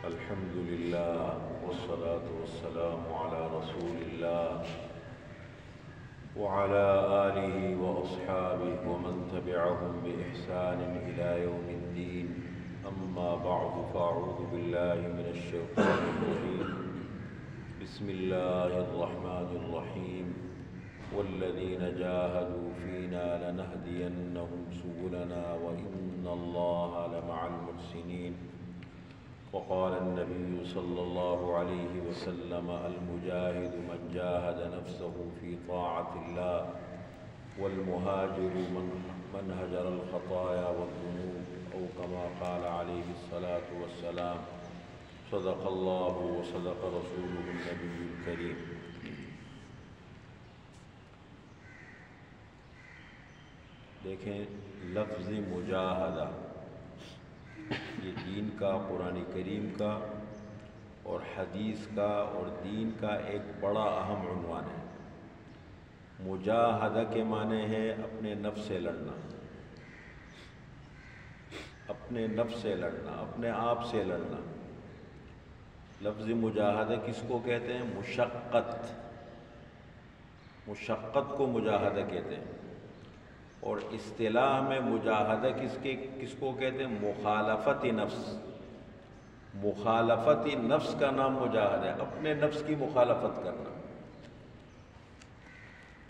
الحمد لله والصلاة والسلام على رسول الله وعلى آله وأصحابه ومن تبعهم بإحسان إلى يوم الدين. أما بعد فأعوذ بالله من الشيطان الرجيم. بسم الله الرحمن الرحيم. والذين جاهدوا فينا لنهدينهم سبلنا وإن الله لمع المحسنين. وقال النبي صلى الله عليه وسلم: المجاهد من جاهد نفسه في طاعة الله، والمهاجر من هجر الخطايا والذنوب، أو كما قال عليه الصلاة والسلام. صدق الله وصدق رسوله النبي الكريم. دیکھیں، لفظ مجاہدہ یہ دین کا، قرآن کریم کا اور حدیث کا اور دین کا ایک بڑا اہم عنوان ہے۔ مجاہدہ کے معنی ہے اپنے نفس سے لڑنا، اپنے نفس سے لڑنا، اپنے آپ سے لڑنا۔ لفظ مجاہدہ کس کو کہتے ہیں؟ مشقت، مشقت کو مجاہدہ کہتے ہیں۔ اور اصطلاح میں مجاہدہ کس کو کہتے ہیں؟ مخالفت نفس۔ مخالفت نفس کا نام مجاہدہ ہے، اپنے نفس کی مخالفت کرنا۔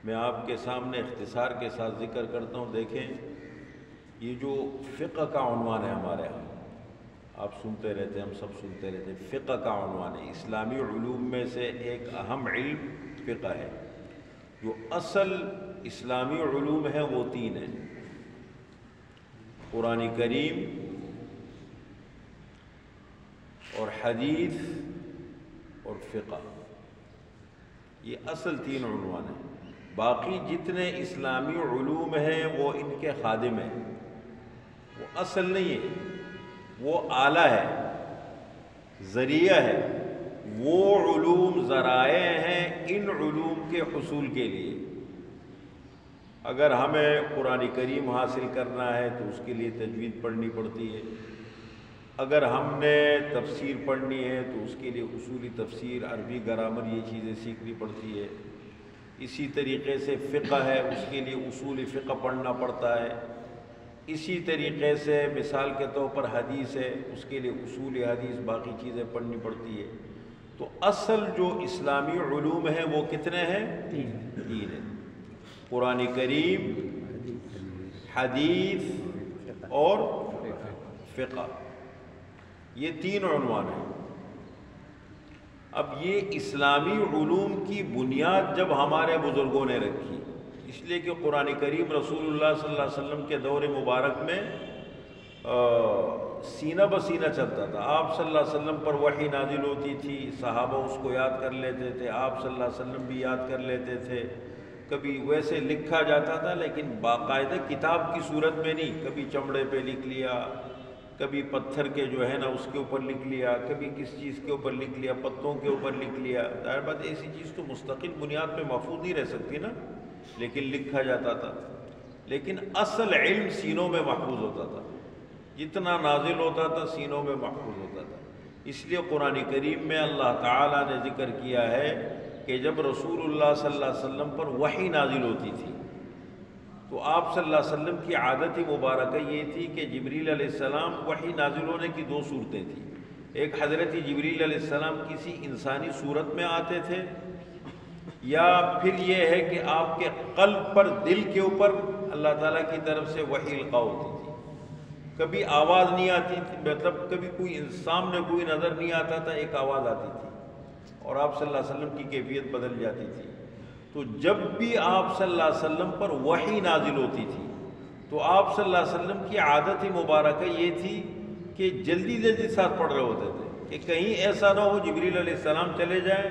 میں آپ کے سامنے اختصار کے ساتھ ذکر کرتا ہوں۔ دیکھیں، یہ جو فقہ کا عنوان ہے ہمارے ہاں، آپ سنتے رہتے ہیں، ہم سب سنتے رہتے ہیں، فقہ کا عنوان ہے۔ اسلامی علوم میں سے ایک اہم علم فقہ ہے۔ جو اصل اسلامی علوم ہیں وہ تین ہیں: قرآن کریم اور حدیث اور فقہ۔ یہ اصل تین عنوان ہیں۔ باقی جتنے اسلامی علوم ہیں وہ ان کے خادم ہیں، وہ اصل نہیں ہے، وہ آلہ ہے، ذریعہ ہے۔ وہ علوم ذرائع ہیں ان علوم کے حصول کے لیے۔ اگر ہمیں قرآن کریم حاصل کرنا ہے تو اس کے لیے تجوید پڑھنی پڑتی ہے۔ اگر ہم نے تفسیر پڑھنی ہے تو اس کے لیے اصولی تفسیر، عربی گرامر، یہ چیزیں سیکھنی پڑتی ہے۔ اسی طریقے سے فقہ ہے، اس کے لیے اصول فقہ پڑھنا پڑتا ہے۔ اسی طریقے سے مثال کے طور پر حدیث ہے، اس کے لیے اصول حدیث، باقی چیزیں پڑھنی پڑتی ہے۔ تو اصل جو اسلامی علوم ہیں وہ کتنے ہیں؟ تین ہیں: قرآن کریم، حدیث اور فقہ۔ یہ تین عنوان ہیں۔ اب یہ اسلامی علوم کی بنیاد جب ہمارے بزرگوں نے رکھی، اس لیے کہ قرآن کریم رسول اللہ صلی اللہ علیہ وسلم کے دور مبارک میں سینہ بسینہ چلتا تھا۔ آپ صلی اللہ علیہ وسلم پر وحی نازل ہوتی تھی، صحابہ اس کو یاد کر لیتے تھے، آپ صلی اللہ علیہ وسلم بھی یاد کر لیتے تھے۔ کبھی ویسے لکھا جاتا تھا لیکن باقاعدہ کتاب کی صورت میں نہیں، کبھی چمڑے پہ لکھ لیا، کبھی پتھر کے جو ہے نا اس کے اوپر لکھ لیا، کبھی کس چیز کے اوپر لکھ لیا، پتوں کے اوپر لکھ لیا۔ ظاہر بات ایسی چیز تو مستقل بنیاد پہ محفوظ نہیں رہ سکتی نا، لیکن لکھا جاتا تھا۔ لیکن اصل علم سینوں میں محفوظ ہوتا تھا، جتنا نازل ہوتا تھا سینوں میں محفوظ ہوتا تھا۔ اس لیے قرآن کریم میں اللہ تعالیٰ نے ذکر کیا ہے کہ جب رسول اللہ صلی اللہ علیہ وسلم پر وحی نازل ہوتی تھی تو آپ صلی اللہ علیہ وسلم کی عادت مبارکہ یہ تھی کہ جبریل علیہ السلام، وحی نازل ہونے کی دو صورتیں تھیں۔ ایک، حضرت جبریل علیہ السلام کسی انسانی صورت میں آتے تھے، یا پھر یہ ہے کہ آپ کے قلب پر، دل کے اوپر اللہ تعالیٰ کی طرف سے وحی القاء ہوتی تھی۔ کبھی آواز نہیں آتی تھی، مطلب کبھی کوئی سامنے کوئی نظر نہیں آتا تھا، ایک آواز آتی تھی اور آپ صلی اللہ علیہ وسلم کی کیفیت بدل جاتی تھی۔ تو جب بھی آپ صلی اللہ علیہ وسلم پر وحی نازل ہوتی تھی تو آپ صلی اللہ علیہ وسلم کی عادت مبارکہ یہ تھی کہ جلدی جلدی ساتھ پڑھ رہے ہوتے تھے کہ کہیں ایسا نہ ہو جبریل علیہ السلام چلے جائیں،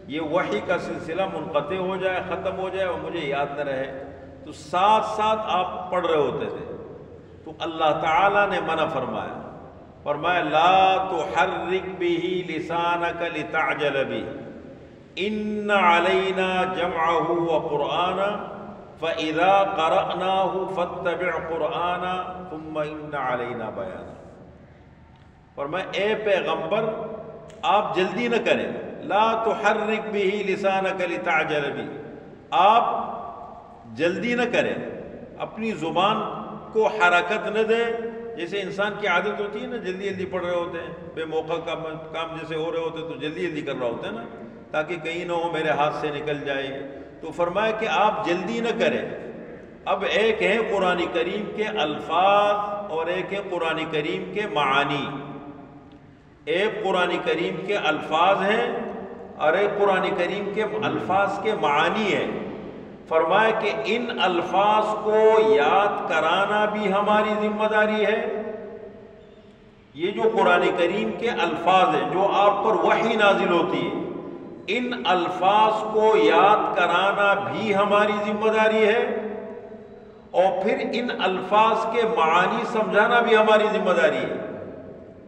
یہ وحی کا سلسلہ منقطع ہو جائے، ختم ہو جائے اور مجھے یاد نہ رہے۔ تو ساتھ ساتھ آپ پڑھ رہے ہوتے تھے۔ تو اللہ تعالیٰ نے منع فرمایا، فرمایا لا تحرک به لسانک لتعجل به ان علینا جمعہ وقرآنہ فاذا قرأناہ فاتبع قرآنہ ثم ان علینا بیانہ۔ فرمایا اے پیغمبر آپ جلدی نہ کریں، لا تحرک بہ لسانک لتعجل بہ، آپ جلدی نہ کریں، اپنی زبان کو حرکت نہ دیں، جیسے انسان کی عادت ہوتی ہے نا، جلدی جلدی پڑھ رہے ہوتے ہیں، بے موقع کام جیسے ہو رہے ہوتے ہیں تو جلدی جلدی کر رہا ہوتا ہے نا، تاکہ کہیں نہ ہو میرے ہاتھ سے نکل جائے. تو فرمایا کہ آپ جلدی نہ کریں. اب ایک ہے قرآن کریم کے الفاظ اور ایک ہے قرآن کریم کے معانی. ایک قرآن کریم کے الفاظ ہیں اور ایک قرآن کریم کے الفاظ کے معانی ہیں. فرمایا کہ ان الفاظ کو یاد کرانا بھی ہماری ذمہ داری ہے. یہ جو قرآن کریم کے الفاظ ہیں جو آپ پر وحی نازل ہوتی ہے، ان الفاظ کو یاد کرانا بھی ہماری ذمہ داری ہے، اور پھر ان الفاظ کے معانی سمجھانا بھی ہماری ذمہ داری ہے.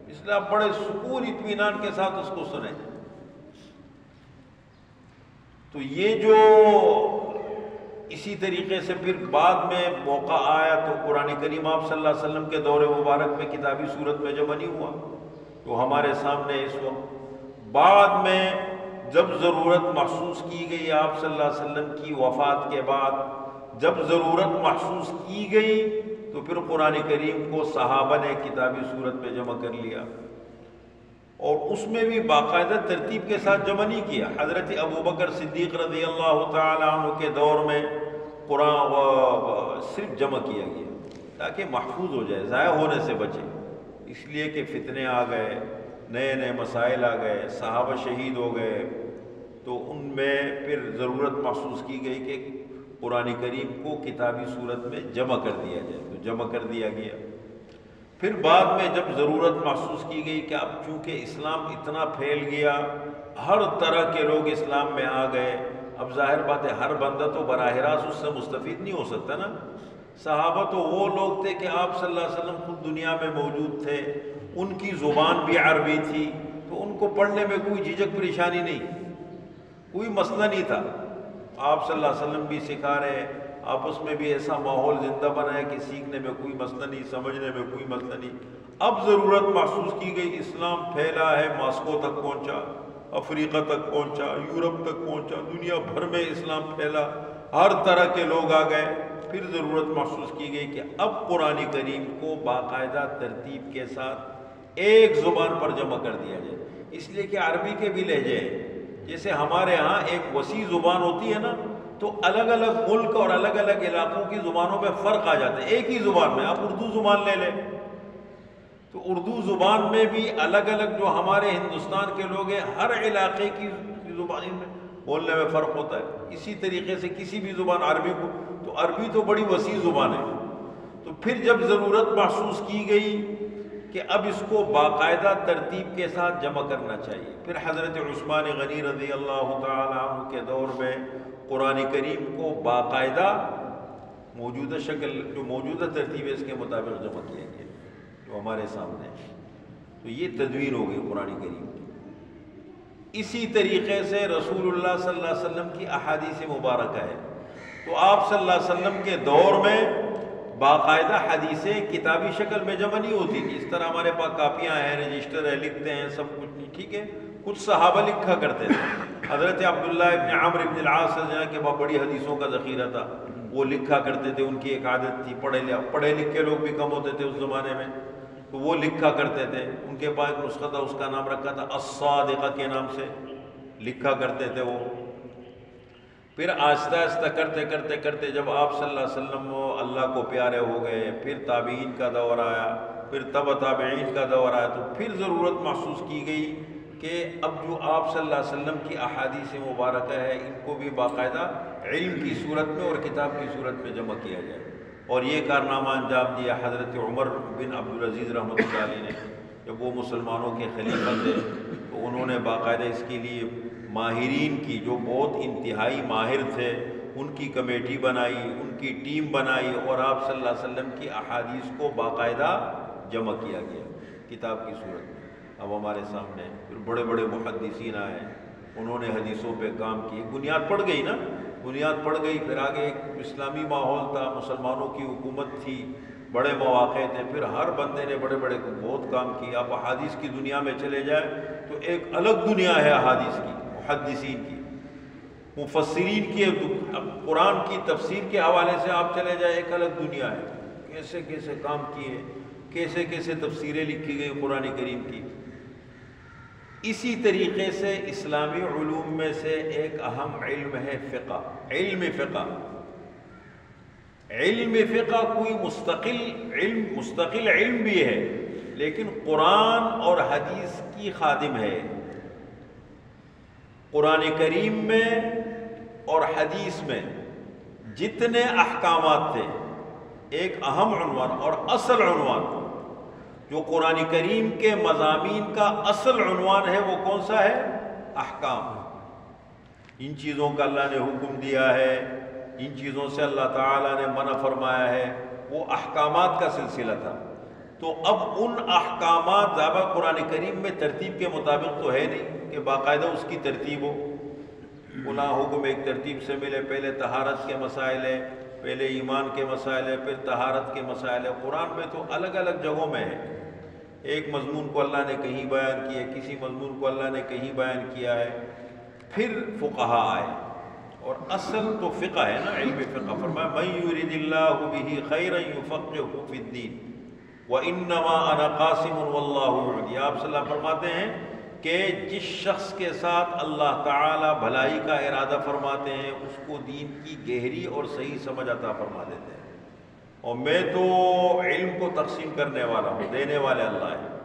اس لیے آپ بڑے سکون اطمینان کے ساتھ اس کو سنیں. تو یہ جو اسی طریقے سے پھر بعد میں موقع آیا تو قرآن کریم آپ صلی اللہ علیہ وسلم کے دور مبارک میں کتابی صورت میں جمع نہیں ہوا جو ہمارے سامنے اس وقت. بعد میں جب ضرورت محسوس کی گئی آپ صلی اللہ علیہ وسلم کی وفات کے بعد، جب ضرورت محسوس کی گئی تو پھر قرآن کریم کو صحابہ نے کتابی صورت میں جمع کر لیا، اور اس میں بھی باقاعدہ ترتیب کے ساتھ جمع نہیں کیا. حضرت ابوبکر صدیق رضی اللہ تعالی عنہ کے دور میں قرآن صرف جمع کیا گیا تاکہ محفوظ ہو جائے، ضائع ہونے سے بچے. اس لیے کہ فتنے آ گئے، نئے نئے مسائل آ گئے، صحابہ شہید ہو گئے، تو ان میں پھر ضرورت محسوس کی گئی کہ قرآن کریم کو کتابی صورت میں جمع کر دیا جائے، تو جمع کر دیا گیا. پھر بعد میں جب ضرورت محسوس کی گئی کہ اب چونکہ اسلام اتنا پھیل گیا، ہر طرح کے لوگ اسلام میں آ گئے، اب ظاہر بات ہے ہر بندہ تو براہ راست اس سے مستفید نہیں ہو سکتا نا. صحابہ تو وہ لوگ تھے کہ آپ صلی اللہ علیہ وسلم خود دنیا میں موجود تھے، ان کی زبان بھی عربی تھی، تو ان کو پڑھنے میں کوئی جھجک پریشانی نہیں، کوئی مسئلہ نہیں تھا. آپ صلی اللہ علیہ وسلم بھی سکھا رہے ہیں، آپس میں بھی ایسا ماحول زندہ بنا ہے کہ سیکھنے میں کوئی مسئلہ نہیں، سمجھنے میں کوئی مسئلہ نہیں. اب ضرورت محسوس کی گئی، اسلام پھیلا ہے، ماسکو تک پہنچا، افریقہ تک پہنچا، یورپ تک پہنچا، دنیا بھر میں اسلام پھیلا، ہر طرح کے لوگ آ گئے. پھر ضرورت محسوس کی گئی کہ اب قرآن کریم کو باقاعدہ ترتیب کے ساتھ ایک زبان پر جمع کر دیا جائے. اس لیے کہ عربی کے بھی لہجے ہیں، جیسے ہمارے ہاں ایک وسیع زبان ہوتی ہے نا، تو الگ الگ ملک اور الگ الگ علاقوں کی زبانوں میں فرق آ جاتا ہے. ایک ہی زبان میں آپ اردو زبان لے لیں تو اردو زبان میں بھی الگ الگ جو ہمارے ہندوستان کے لوگ ہیں، ہر علاقے کی زبان میں بولنے میں فرق ہوتا ہے. اسی طریقے سے کسی بھی زبان عربی کو، تو عربی تو بڑی وسیع زبان ہے. تو پھر جب ضرورت محسوس کی گئی کہ اب اس کو باقاعدہ ترتیب کے ساتھ جمع کرنا چاہیے، پھر حضرت عثمان غنی رضی اللہ تعالی عنہ کے دور میں قرآن کریم کو باقاعدہ موجودہ شکل، جو موجودہ ترتیب ہے اس کے مطابق جمع کیا گیا جو ہمارے سامنے ہے. تو یہ تدوین ہو گئی قرآن کریم کی. اسی طریقے سے رسول اللہ صلی اللہ علیہ وسلم کی احادیث مبارکہ ہے. تو آپ صلی اللہ علیہ وسلم کے دور میں باقاعدہ حدیثیں کتابی شکل میں جمع نہیں ہوتی تھی. اس طرح ہمارے پاس کاپیاں ہیں، رجسٹر ہے، لکھتے ہیں، سب کچھ نہیں، ٹھیک ہے. کچھ صحابہ لکھا کرتے تھے. حضرت عبداللہ ابن عمرو ابن العاص کے بعد بڑی حدیثوں کا ذخیرہ تھا، وہ لکھا کرتے تھے. ان کی ایک عادت تھی، پڑھے لکھے لوگ بھی کم ہوتے تھے اس زمانے میں، تو وہ لکھا کرتے تھے. ان کے پاس ایک نسخہ تھا، اس کا نام رکھا تھا الصادقہ کے نام سے، لکھا کرتے تھے وہ. پھر آہستہ آہستہ کرتے کرتے کرتے جب آپ صلی اللہ علیہ وسلم اللہ کو پیارے ہو گئے، پھر تابعین کا دور آیا، پھر تبع تابعین کا دور آیا، تو پھر ضرورت محسوس کی گئی کہ اب جو آپ صلی اللہ علیہ وسلم کی احادیث مبارکہ ہے ان کو بھی باقاعدہ علم کی صورت میں اور کتاب کی صورت میں جمع کیا جائے. اور یہ کارنامہ انجام دیا حضرت عمر بن عبدالعزیز رحمۃ اللہ علیہ نے. جب وہ مسلمانوں کے خلیفہ تھے تو انہوں نے باقاعدہ اس کے لیے ماہرین کی، جو بہت انتہائی ماہر تھے، ان کی کمیٹی بنائی، ان کی ٹیم بنائی، اور آپ صلی اللہ علیہ وسلم کی احادیث کو باقاعدہ جمع کیا گیا کتاب کی صورت میں. اب ہمارے سامنے پھر بڑے بڑے محدثین آئے، انہوں نے حدیثوں پہ کام کی. بنیاد پڑ گئی نا، بنیاد پڑ گئی. پھر آگے ایک اسلامی ماحول تھا، مسلمانوں کی حکومت تھی، بڑے مواقع تھے، پھر ہر بندے نے بڑے بڑے بہت کام کیے۔ آپ احادیث کی دنیا میں چلے جائیں تو ایک الگ دنیا ہے احادیث کی، محدثین کی، مفسرین کی۔ اب قرآن کی تفسیر کے حوالے سے آپ چلے جائیں، ایک الگ دنیا ہے، کیسے کیسے کام کیے، کیسے کیسے تفسیریں لکھی گئی قرآن کریم کی۔ اسی طریقے سے اسلامی علوم میں سے ایک اہم علم ہے فقہ، علم فقہ۔ علم فقہ کوئی مستقل علم بھی ہے، لیکن قرآن اور حدیث کی خادم ہے۔ قرآن کریم میں اور حدیث میں جتنے احکامات تھے، ایک اہم عنوان اور اصل عنوان جو قرآن کریم کے مضامین کا اصل عنوان ہے، وہ کون سا ہے؟ احکام۔ ان چیزوں کا اللہ نے حکم دیا ہے، ان چیزوں سے اللہ تعالیٰ نے منع فرمایا ہے، وہ احکامات کا سلسلہ تھا۔ تو اب ان احکامات ضابطہ قرآن کریم میں ترتیب کے مطابق تو ہے نہیں کہ باقاعدہ اس کی ترتیب ہو، فلاں حکم ایک ترتیب سے ملے، پہلے طہارت کے مسائل ہے، پہلے ایمان کے مسائل ہے، پھر طہارت کے مسائل ہے۔ قرآن میں تو الگ الگ جگہوں میں ہے، ایک مضمون کو اللہ نے کہیں بیان کیا، کسی مضمون کو اللہ نے کہیں بیان کیا ہے، پھر فقہا آئے۔ اور اصل تو فقہ ہے نا، علم فقہ۔ فرمایا من یرید اللہ بہ خیرا یفقہہ فی الدین وانما انا قاسم واللہ یعطی۔ آپ صلی اللہ علیہ وسلم فرماتے ہیں کہ جس شخص کے ساتھ اللہ تعالی بھلائی کا ارادہ فرماتے ہیں، اس کو دین کی گہری اور صحیح سمجھ عطا فرما دیتے ہیں۔ اور میں تو علم کو تقسیم کرنے والا ہوں، دینے والے اللہ ہیں۔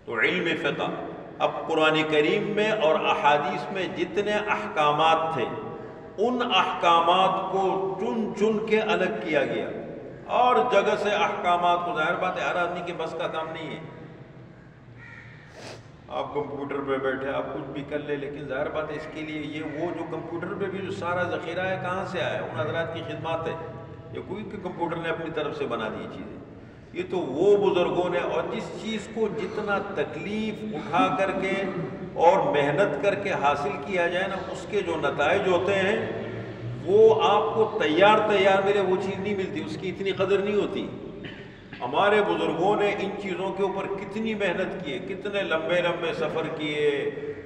تو علم فقہ، اب قرآن کریم میں اور احادیث میں جتنے احکامات تھے، ان احکامات کو چن کے الگ کیا گیا، اور جگہ سے احکامات کو، ظاہر بات ہے ہر آدمی کے بس کا کام نہیں ہے۔ آپ کمپیوٹر پہ بیٹھے آپ کچھ بھی کر لیں، لیکن ظاہر بات ہے اس کے لیے یہ وہ جو کمپیوٹر پہ بھی جو سارا ذخیرہ ہے کہاں سے آیا ہے؟ ان حضرات کی خدمات ہے، یہ کوئی کہ کمپیوٹر نے اپنی طرف سے بنا دی چیزیں، یہ تو وہ بزرگوں نے۔ اور جس چیز کو جتنا تکلیف اٹھا کر کے اور محنت کر کے حاصل کیا جائے نا، اس کے جو نتائج ہوتے ہیں وہ آپ کو تیار ملے، وہ چیز نہیں ملتی، اس کی اتنی قدر نہیں ہوتی۔ ہمارے بزرگوں نے ان چیزوں کے اوپر کتنی محنت کی ہے، کتنے لمبے لمبے سفر کیے،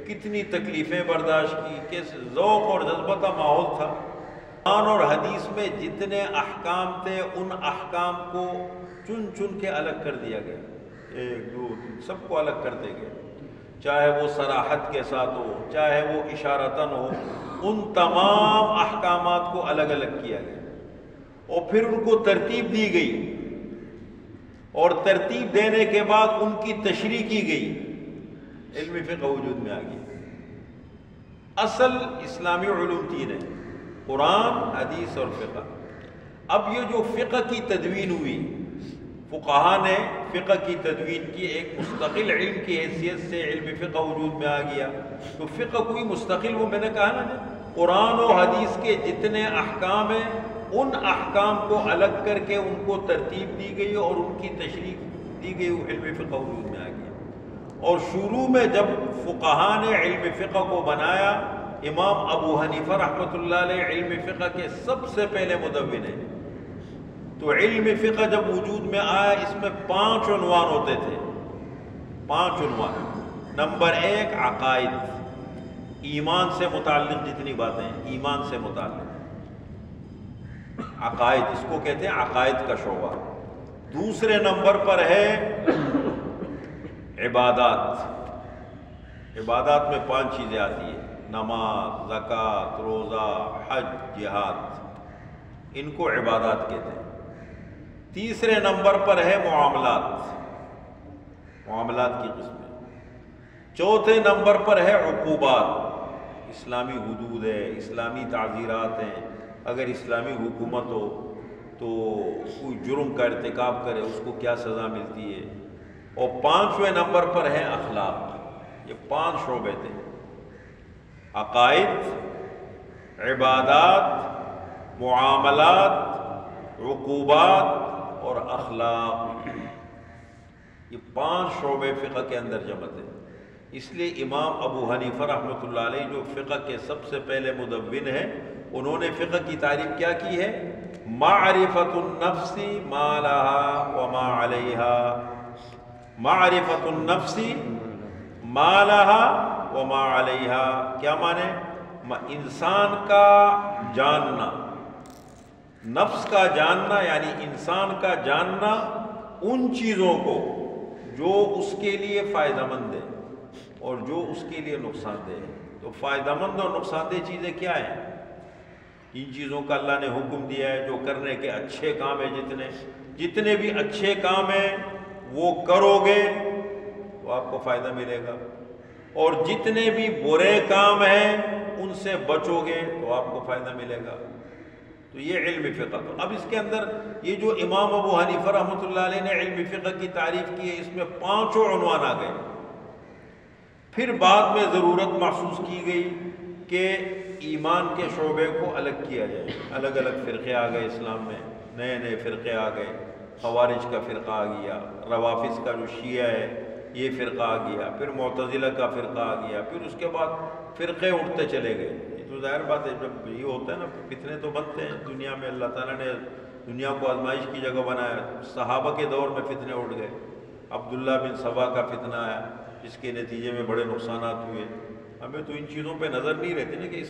کتنی تکلیفیں برداشت کی، کیسے ذوق اور جذبہ کا ماحول تھا۔ قرآن اور حدیث میں جتنے احکام تھے، ان احکام کو چن کے الگ کر دیا گیا، ایک دو تین سب کو الگ کرتے گئے، چاہے وہ صراحت کے ساتھ ہو، چاہے وہ اشارتاً ہو، ان تمام احکامات کو الگ الگ کیا گیا، اور پھر ان کو ترتیب دی گئی، اور ترتیب دینے کے بعد ان کی تشریح کی گئی، علم فقہ وجود میں آ گیا۔ اصل اسلامی علوم تین ہیں، قرآن، حدیث اور فقہ۔ اب یہ جو فقہ کی تدوین ہوئی، فقہا نے فقہ کی تدوین کی، ایک مستقل علم کی حیثیت سے علم فقہ وجود میں آ گیا۔ تو فقہ کوئی مستقل، وہ میں نے کہا نا، قرآن و حدیث کے جتنے احکام ہیں، ان احکام کو الگ کر کے ان کو ترتیب دی گئی اور ان کی تشریح دی گئی، وہ علم فقہ وجود میں آ گیا۔ اور شروع میں جب فقہا نے علم فقہ کو بنایا، امام ابو حنیفہ رحمۃ اللہ علیہ علم فقہ کے سب سے پہلے مدون ہیں۔ تو علم فقہ جب وجود میں آیا، اس میں 5 عنوان ہوتے تھے، 5 عنوان۔ نمبر 1 عقائد، ایمان سے متعلق جتنی باتیں ہیں، ایمان سے متعلق عقائد، اس کو کہتے ہیں عقائد کا شعبہ۔ دوسرے نمبر پر ہے عبادات، عبادات میں 5 چیزیں آتی ہیں، نماز، زکوٰۃ، روزہ، حج، جہاد، ان کو عبادات کہتے ہیں۔ تیسرے نمبر پر ہے معاملات، معاملات کی قسمیں۔ چوتھے نمبر پر ہے عقوبات، اسلامی حدود ہے، اسلامی تعزیرات ہیں، اگر اسلامی حکومت ہو تو کوئی جرم کا ارتکاب کرے اس کو کیا سزا ملتی ہے۔ اور 5ویں نمبر پر ہے اخلاق۔ یہ 5 شعبے تھے، عقائد، عبادات، معاملات، عقوبات اور اخلاق۔ یہ 5 شعبے فقہ کے اندر جمع تھے۔ اس لیے امام ابو حنیفہ رحمۃ اللہ علیہ جو فقہ کے سب سے پہلے مدون ہیں، انہوں نے فقہ کی تعریف کیا کی ہے؟ معرفت النفس ما لها وما علیہا، معرفت النفس ما لها وما علیہا، کیا مانے؟ انسان کا جاننا، نفس کا جاننا یعنی انسان کا جاننا ان چیزوں کو جو اس کے لیے فائدہ مند ہے اور جو اس کے لیے نقصان دہ ہے۔ تو فائدہ مند اور نقصان دہ چیزیں کیا ہیں؟ ان چیزوں کا اللہ نے حکم دیا ہے جو کرنے کے اچھے کام ہیں، جتنے بھی اچھے کام ہیں وہ کرو گے تو آپ کو فائدہ ملے گا، اور جتنے بھی برے کام ہیں ان سے بچو گے تو آپ کو فائدہ ملے گا۔ تو یہ علم فقہ۔ تو اب اس کے اندر یہ جو امام ابو حنیفہ رحمۃ اللہ علیہ نے علم فقہ کی تعریف کی ہے، اس میں 5 عنوان آ گئے۔ پھر بعد میں ضرورت محسوس کی گئی کہ ایمان کے شعبے کو الگ کیا جائے، الگ الگ فرقے آ گئے اسلام میں، نئے نئے فرقے آ گئے، خوارج کا فرقہ آ گیا، روافض کا جو شیعہ ہے یہ فرقہ آ گیا، پھر معتزلہ کا فرقہ آ گیا، پھر اس کے بعد فرقے اٹھتے چلے گئے۔ یہ تو ظاہر بات ہے، جب یہ ہوتا ہے نا فتنے تو بنتے ہیں دنیا میں، اللہ تعالیٰ نے دنیا کو آزمائش کی جگہ بنایا۔ صحابہ کے دور میں فتنے اٹھ گئے، عبداللہ بن سبا کا فتنہ آیا جس کے نتیجے میں بڑے نقصانات ہوئے۔ ہمیں تو ان چیزوں پہ نظر نہیں رہتی نا کہ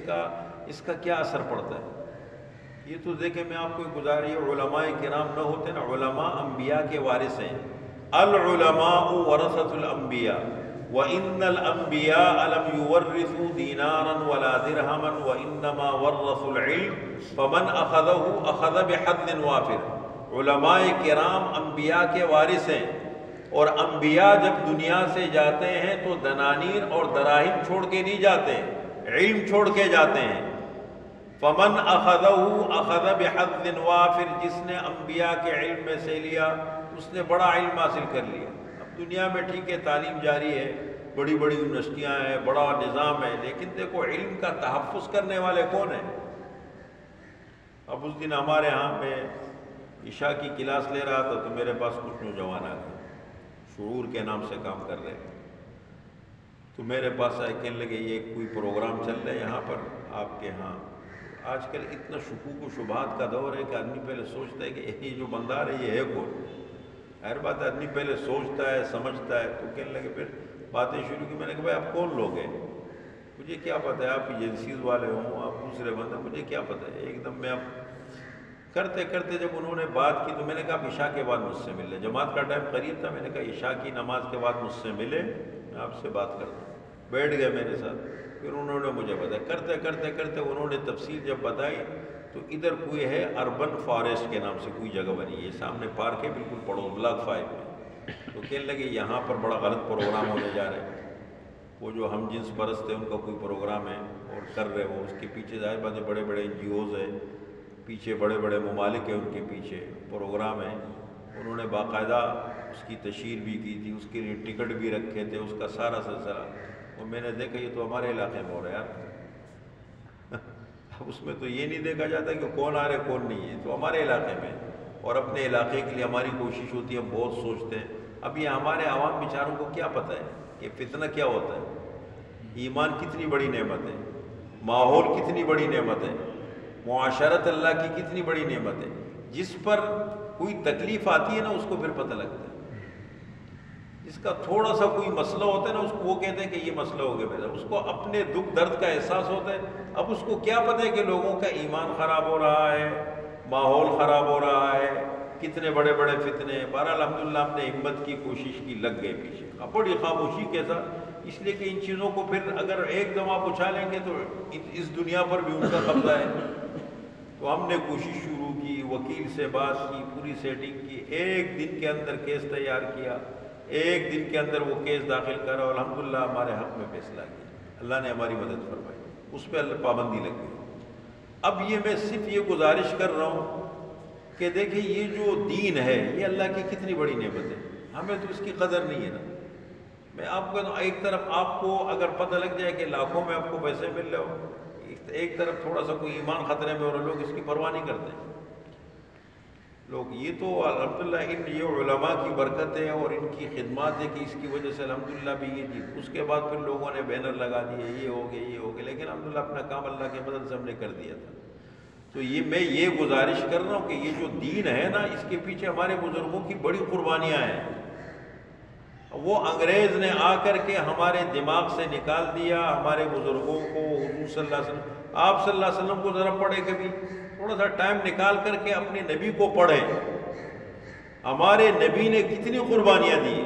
اس کا کیا اثر پڑتا ہے۔ یہ تو دیکھیں میں آپ کو گزارش، علماء کرام نہ ہوتے نا، علماء انبیاء کے وارث ہیں۔ العلماء ورثۃ الانبیاء وان الانبیاء لم یورثوا دینارا ولا درہما وانما ورثوا العلم فمن اخذه اخذ بحظ وافر۔ علماء کرام انبیاء کے وارث ہیں، اور انبیاء جب دنیا سے جاتے ہیں تو دنانیر اور دراہم چھوڑ کے نہیں جاتے، علم چھوڑ کے جاتے ہیں۔ فمن اخذه اخذ بحظ وافر، جس نے انبیاء کے علم میں سے لیا اس نے بڑا علم حاصل کر لیا۔ اب دنیا میں ٹھیک ہے تعلیم جاری ہے، بڑی بڑی یونیورسٹیاں ہیں، بڑا نظام ہے، لیکن دیکھو علم کا تحفظ کرنے والے کون ہیں؟ اب اس دن ہمارے ہاں میں عشاء کی کلاس لے رہا تھا تو میرے پاس کچھ نوجوان آ گئے، شعور کے نام سے کام کر رہے ہیں، تو میرے پاس آئے، کہنے لگے یہ کوئی پروگرام چل رہا ہے یہاں پر آپ کے ہاں۔ آج کل اتنا شکوک و شبہات کا دور ہے کہ آدمی پہلے سوچتا ہے کہ یہ جو بندہ ہے یہ ہے کون؟ ہر بات آدمی پہلے سوچتا ہے سمجھتا ہے۔ تو کہنے لگے، پھر باتیں شروع کی، میں نے کہا بھائی آپ کون لوگ ہیں؟ مجھے کیا پتہ ہے آپ ایجنسیز والے ہوں، آپ دوسرے بندے، مجھے کیا پتہ ہے۔ ایک دم میں اب کرتے کرتے جب انہوں نے بات کی تو میں نے کہا آپ عشاء کے بعد مجھ سے مل لیں، جماعت کا ٹائم قریب تھا، میں نے کہا عشاء کی نماز کے بعد مجھ سے ملے، میں آپ سے بات کرتا ہوں۔ بیٹھ گئے میرے ساتھ، پھر انہوں نے مجھے بتایا، کرتے کرتے کرتے انہوں نے تفصیل جب بتائی تو ادھر کوئی ہے اربن فارسٹ کے نام سے کوئی جگہ بنی ہے، سامنے پارک ہے بالکل پڑوس بلاک 5 میں۔ تو کہنے لگے یہاں پر بڑا غلط پروگرام ہونے جا رہے ہیں، وہ جو ہم جنس پرست ہیں ان کا کوئی پروگرام ہے اور کر رہے وہ، اس کے پیچھے ظاہر بات ہے بڑے بڑے NGOs ہیں، پیچھے بڑے بڑے ممالک ہیں، ان کے پیچھے پروگرام ہے۔ انہوں نے باقاعدہ اس کی تشہیر بھی کی تھی، اس کے لیے ٹکٹ بھی رکھے تھے، اس کا سارا سلسلہ۔ اور میں نے دیکھا یہ تو ہمارے علاقے میں ہو رہا ہے یار، اب اس میں تو یہ نہیں دیکھا جاتا کہ کون آ رہے کون نہیں ہے، تو ہمارے علاقے میں، اور اپنے علاقے کے لیے ہماری کوشش ہوتی ہے، ہم بہت سوچتے ہیں۔ اب یہ ہمارے عوام بیچاروں کو کیا پتہ ہے کہ فتنہ کیا ہوتا ہے، ایمان کتنی بڑی نعمت ہے، ماحول کتنی بڑی نعمت ہے، معاشرت اللہ کی کتنی بڑی نعمت ہے۔ جس پر کوئی تکلیف آتی ہے نا اس کو پھر پتہ لگتا ہے، جس کا تھوڑا سا کوئی مسئلہ ہوتا ہے نا اس کو وہ کہتے ہیں کہ یہ مسئلہ ہو گیا میرا، اس کو اپنے دکھ درد کا احساس ہوتا ہے۔ اب اس کو کیا پتہ ہے کہ لوگوں کا ایمان خراب ہو رہا ہے، ماحول خراب ہو رہا ہے، کتنے بڑے بڑے فتنے۔ بہرحال الحمدللہ ہم نے ہمت کی، کوشش کی، لگ گئے پیچھے، اب بڑی خاموشی کے ساتھ، اس لیے کہ ان چیزوں کو پھر اگر ایک دم آپ اچھالیں گے تو اس دنیا پر بھی ان کا قبضہ ہے۔ تو ہم نے کوشش شروع کی، وکیل سے بات کی، پوری سیٹنگ کی، ایک دن کے اندر کیس تیار کیا، ایک دن کے اندر وہ کیس داخل کرا، اور الحمدللہ ہمارے حق میں فیصلہ کیا، اللہ نے ہماری مدد فرمائی، اس پہ اللہ پابندی لگ گئی۔ اب یہ میں صرف یہ گزارش کر رہا ہوں کہ دیکھیں یہ جو دین ہے یہ اللہ کی کتنی بڑی نعمت ہے، ہمیں تو اس کی قدر نہیں ہے نا۔ میں آپ کو ایک طرف آپ کو اگر پتہ لگ جائے کہ لاکھوں میں آپ کو پیسے مل رہے ہو، ایک طرف تھوڑا سا کوئی ایمان خطرے میں، اور لوگ اس کی پرواہ نہیں کرتے لوگ۔ یہ تو الحمدللہ یہ علماء کی برکت ہے اور ان کی خدمات ہے کہ اس کی وجہ سے الحمدللہ بھی یہ جیت۔ اس کے بعد پھر لوگوں نے بینر لگا دیے، یہ ہو گئے یہ ہو گئے، لیکن الحمدللہ اپنا کام اللہ کی مدد سے ہم نے کر دیا تھا۔ تو میں یہ گزارش کر رہا ہوں کہ یہ جو دین ہے نا، اس کے پیچھے ہمارے بزرگوں کی بڑی قربانیاں ہیں۔ وہ انگریز نے آ کر کے ہمارے دماغ سے نکال دیا ہمارے بزرگوں کو، حضور صلی اللہ علیہ وسلم، آپ صلی اللہ علیہ وسلم کو ذرا پڑھیں، کبھی تھوڑا سا ٹائم نکال کر کے اپنے نبی کو پڑھیں۔ ہمارے نبی نے کتنی قربانیاں دی،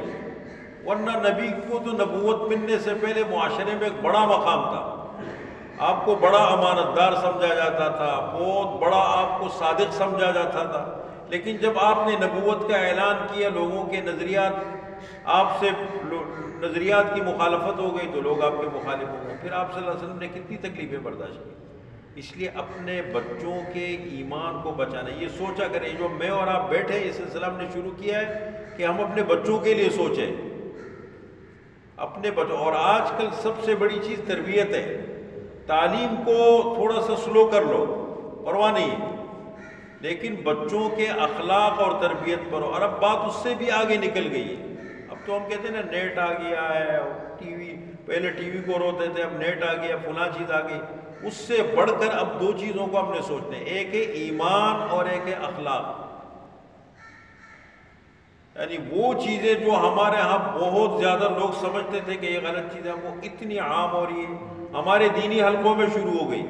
ورنہ نبی کو تو نبوت ملنے سے پہلے معاشرے میں ایک بڑا مقام تھا، آپ کو بڑا امانت دار سمجھا جاتا تھا، بہت بڑا آپ کو صادق سمجھا جاتا تھا۔ لیکن جب آپ نے نبوت کا اعلان کیا، لوگوں کے نظریات کی مخالفت ہو گئی تو لوگ آپ کے مخالف ہو گئے۔ پھر آپ صلی اللہ علیہ وسلم نے کتنی تکلیفیں برداشت کی۔ اس لیے اپنے بچوں کے ایمان کو بچانا، یہ سوچا کریں، جو میں اور آپ بیٹھے اس سلسلہ ہم نے شروع کیا ہے کہ ہم اپنے بچوں کے لیے سوچیں، اپنے بچوں۔ اور آج کل سب سے بڑی چیز تربیت ہے۔ تعلیم کو تھوڑا سا سلو کر لو، پرواہ نہیں ہے، لیکن بچوں کے اخلاق اور تربیت پر، اور اب بات اس سے بھی آگے نکل گئی ہے۔ اب تو ہم کہتے ہیں نا نیٹ آ گیا ہے، ٹی وی، پہلے ٹی وی کو روتے تھے، اب نیٹ آ گیا، فلاں چیز آ گئی۔ اس سے بڑھ کر اب دو چیزوں کو ہم نے سوچنا ہے، ایک ہے ایمان اور ایک ہے اخلاق۔ یعنی وہ چیزیں جو ہمارے ہاں بہت زیادہ لوگ سمجھتے تھے کہ یہ غلط چیز ہے، وہ اتنی عام ہو رہی ہے، ہمارے دینی حلقوں میں شروع ہو گئی،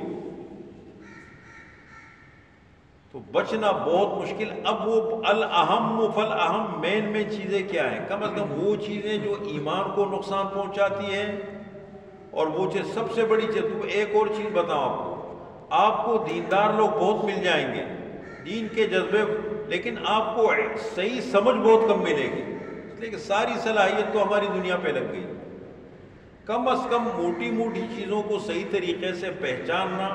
تو بچنا بہت مشکل۔ اب وہ الاہم فالاہم، مین چیزیں کیا ہیں؟ کم از کم وہ چیزیں جو ایمان کو نقصان پہنچاتی ہیں، اور وہ چیز سب سے بڑی چیز۔ تو ایک اور چیز بتاؤں آپ کو دیندار لوگ بہت مل جائیں گے، دین کے جذبے، لیکن آپ کو صحیح سمجھ بہت کم ملے گی، اس لیے کہ ساری صلاحیت تو ہماری دنیا پہ لگ گئی۔ کم از کم موٹی موٹی چیزوں کو صحیح طریقے سے پہچاننا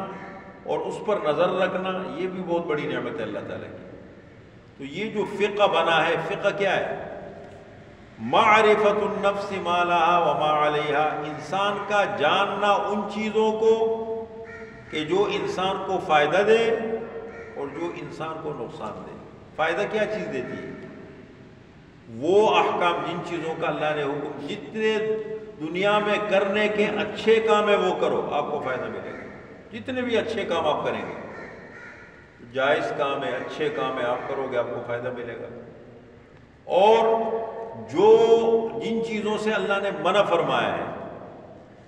اور اس پر نظر رکھنا، یہ بھی بہت بڑی نعمت ہے اللہ تعالیٰ کی۔ تو یہ جو فقہ بنا ہے، فقہ کیا ہے؟ معرفت النفس ما لها وما علیہا، انسان کا جاننا ان چیزوں کو کہ جو انسان کو فائدہ دے اور جو انسان کو نقصان دے۔ فائدہ کیا چیز دیتی ہے؟ وہ احکام، جن چیزوں کا اللہ نے حکم، جتنے دنیا میں کرنے کے اچھے کام ہے وہ کرو، آپ کو فائدہ ملے گا۔ جتنے بھی اچھے کام آپ کریں گے، جائز کام ہے، اچھے کام ہے، آپ کرو گے، آپ کو فائدہ ملے گا۔ اور جو جن چیزوں سے اللہ نے منع فرمایا ہے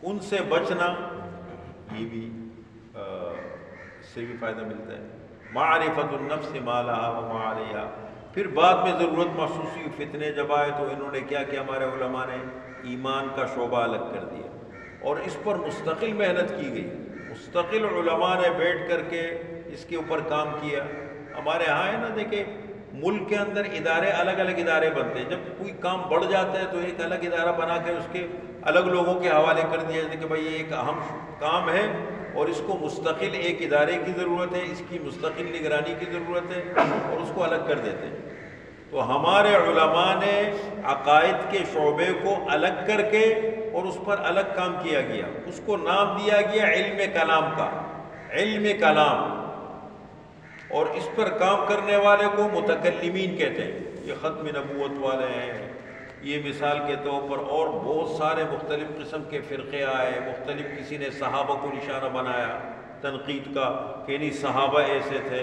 ان سے بچنا، یہ بھی اس سے بھی فائدہ ملتا ہے۔ معرفت النفس ما لها وما علیہا۔ پھر بعد میں ضرورت محسوس ہوئی، فتنے جب آئے تو انہوں نے کیا کیا؟ ہمارے علماء نے ایمان کا شعبہ الگ کر دیا، اور اس پر مستقل محنت کی گئی، مستقل علماء نے بیٹھ کر کے اس کے اوپر کام کیا۔ ہمارے ہاں ہے نا، دیکھیں ملک کے اندر ادارے، الگ الگ ادارے بنتے ہیں، جب کوئی کام بڑھ جاتا ہے تو ایک الگ ادارہ بنا کے اس کے الگ لوگوں کے حوالے کر دیا جاتا ہے کہ بھائی یہ ایک اہم کام ہے اور اس کو مستقل ایک ادارے کی ضرورت ہے، اس کی مستقل نگرانی کی ضرورت ہے، اور اس کو الگ کر دیتے ہیں۔ تو ہمارے علماء نے عقائد کے شعبے کو الگ کر کے اور اس پر الگ کام کیا گیا، اس کو نام دیا گیا علم کلام کا، علم کلام، اور اس پر کام کرنے والے کو متکلمین کہتے ہیں۔ یہ ختم نبوت والے ہیں، یہ مثال کے طور پر، اور بہت سارے مختلف قسم کے فرقے آئے، مختلف، کسی نے صحابہ کو نشانہ بنایا تنقید کا کہ نہیں صحابہ ایسے تھے،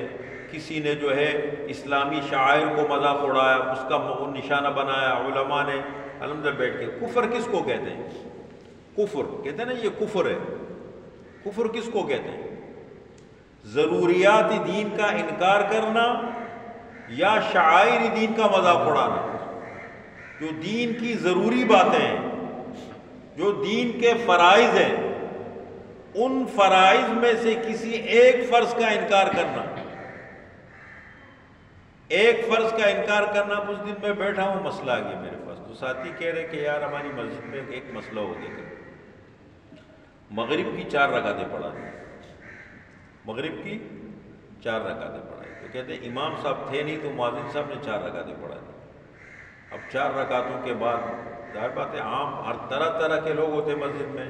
کسی نے جو ہے اسلامی شعائر کو مذاق اڑایا، اس کا نشانہ بنایا۔ علماء نے الحمدللہ بیٹھ کے، کفر کس کو کہتے ہیں؟ کفر کہتے ہیں نا، یہ کفر ہے۔ کفر کس کو کہتے ہیں؟ ضروریات دین کا انکار کرنا یا شعائر دین کا مذاق اڑانا۔ جو دین کی ضروری باتیں ہیں، جو دین کے فرائض ہیں، ان فرائض میں سے کسی ایک فرض کا انکار کرنا، ایک فرض کا انکار کرنا۔ اس دن میں بیٹھا ہوں، مسئلہ آ گیا میرے پاس، تو ساتھی کہہ رہے کہ یار ہماری مسجد میں ایک مسئلہ ہو گیا کہ مغرب کی 4 رکعتیں پڑھا دیں، مغرب کی 4 رکعتیں پڑھائی، تو کہتے ہیں امام صاحب تھے نہیں تو مؤذن صاحب نے 4 رکعتیں پڑھا دی۔ اب 4 رکعتوں کے بعد ظاہر بات ہے، عام ہر طرح کے لوگ ہوتے ہیں مسجد میں،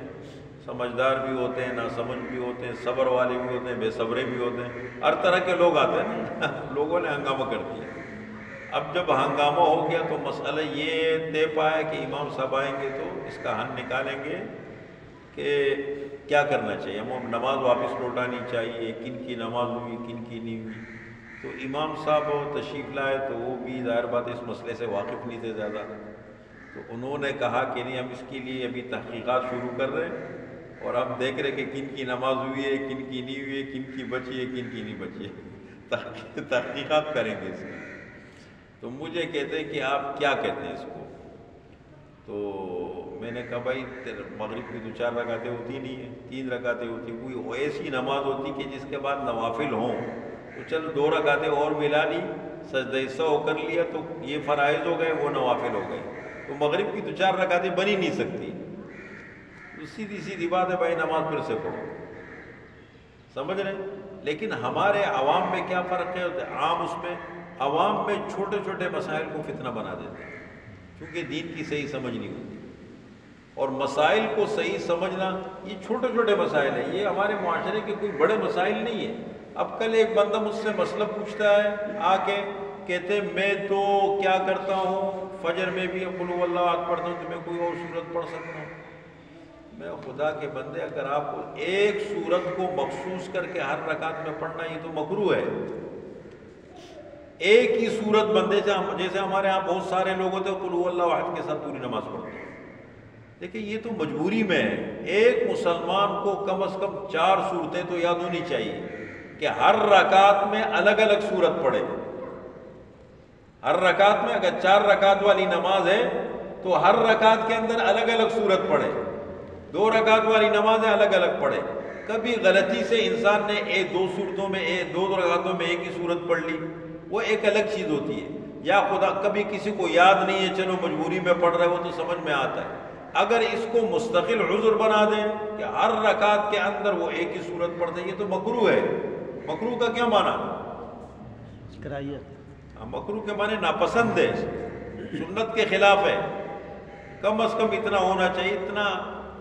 سمجھدار بھی ہوتے ہیں، ناسمجھ بھی ہوتے ہیں، صبر والے بھی ہوتے ہیں، بے صبرے بھی ہوتے ہیں، ہر طرح کے لوگ آتے ہیں نا۔ لوگوں نے ہنگامہ کر دیا۔ اب جب ہنگامہ ہو گیا تو مسئلہ یہ طے پایا کہ امام صاحب آئیں گے تو اس کا حل نکالیں گے کہ کیا کرنا چاہیے، ہم نماز واپس لوٹانی چاہیے، کن کی نماز ہوئی کن کی نہیں ہوئی. تو امام صاحب تشریف لائے تو وہ بھی ظاہر بات اس مسئلے سے واقف نہیں تھے زیادہ، تو انہوں نے کہا کہ نہیں ہم اس کے لیے ابھی تحقیقات شروع کر رہے ہیں اور اب دیکھ رہے کہ کن کی نماز ہوئی ہے کن کی نہیں ہوئی ہے، کن کی بچی ہے کن کی نہیں بچی ہے، تحقیقات کریں گے اس کی. تو مجھے کہتے ہیں کہ آپ کیا کہتے ہیں اس کو؟ تو میں نے کہا بھائی مغرب کی 2-4 رکعتیں ہوتی نہیں ہیں، 3 رکعتیں ہوتی، کوئی ایسی نماز ہوتی کہ جس کے بعد نوافل ہوں تو چلو 2 رکعتیں اور ملا لی، سجدہ سہو کر لیا تو یہ فرائض ہو گئے وہ نوافل ہو گئے. تو مغرب کی 2-4 رکعتیں بن ہی نہیں سکتی. تو سیدھی سیدھی بات ہے بھائی نماز پھر سے پڑھو، سمجھ رہے ہیں. لیکن ہمارے عوام میں کیا فرق ہے، عام اس میں عوام میں چھوٹے چھوٹے مسائل کو فتنہ بنا دیتے ہیں کیونکہ دین کی صحیح سمجھ نہیں ہوتی. اور مسائل کو صحیح سمجھنا یہ چھوٹے چھوٹے مسائل ہیں، یہ ہمارے معاشرے کے کوئی بڑے مسائل نہیں ہیں. اب کل ایک بندہ مجھ سے مسئلہ پوچھتا ہے آ کے، کہتے میں تو کیا کرتا ہوں فجر میں بھی قل هو اللہ احد پڑھتا ہوں تو میں کوئی اور سورت پڑھ سکتا ہوں. میں خدا کے بندے اگر آپ کو ایک سورت کو مخصوص کر کے ہر رکعت میں پڑھنا یہ تو مکروہ ہے. ایک ہی سورت بندے سے، جیسے ہمارے ہاں بہت سارے لوگ ہوتے ہیں قل هو اللہ احد کے ساتھ پوری نماز پڑھتے ہیں. دیکھیں یہ تو مجبوری میں ہے. ایک مسلمان کو کم از کم 4 صورتیں تو یاد ہونی چاہیے کہ ہر رکعت میں الگ الگ سورت پڑھے. ہر رکعت میں اگر 4 رکعت والی نماز ہے تو ہر رکعت کے اندر الگ الگ سورت پڑھے. 2 رکعت والی نماز ہے الگ الگ پڑھے. کبھی غلطی سے انسان نے 2 صورتوں میں 2 رکعتوں میں ایک ہی صورت پڑھ لی، وہ ایک الگ چیز ہوتی ہے. یا خدا کبھی کسی کو یاد نہیں ہے چلو مجبوری میں پڑھ رہے وہ تو سمجھ میں آتا ہے. اگر اس کو مستقل عذر بنا دیں کہ ہر رکعت کے اندر وہ ایک ہی صورت پڑھتے ہیں یہ تو مکروہ ہے. مکروہ کا کیا معنی؟ مکروہ کے معنی ناپسند ہے، سنت کے خلاف ہے. کم از کم اتنا ہونا چاہیے، اتنا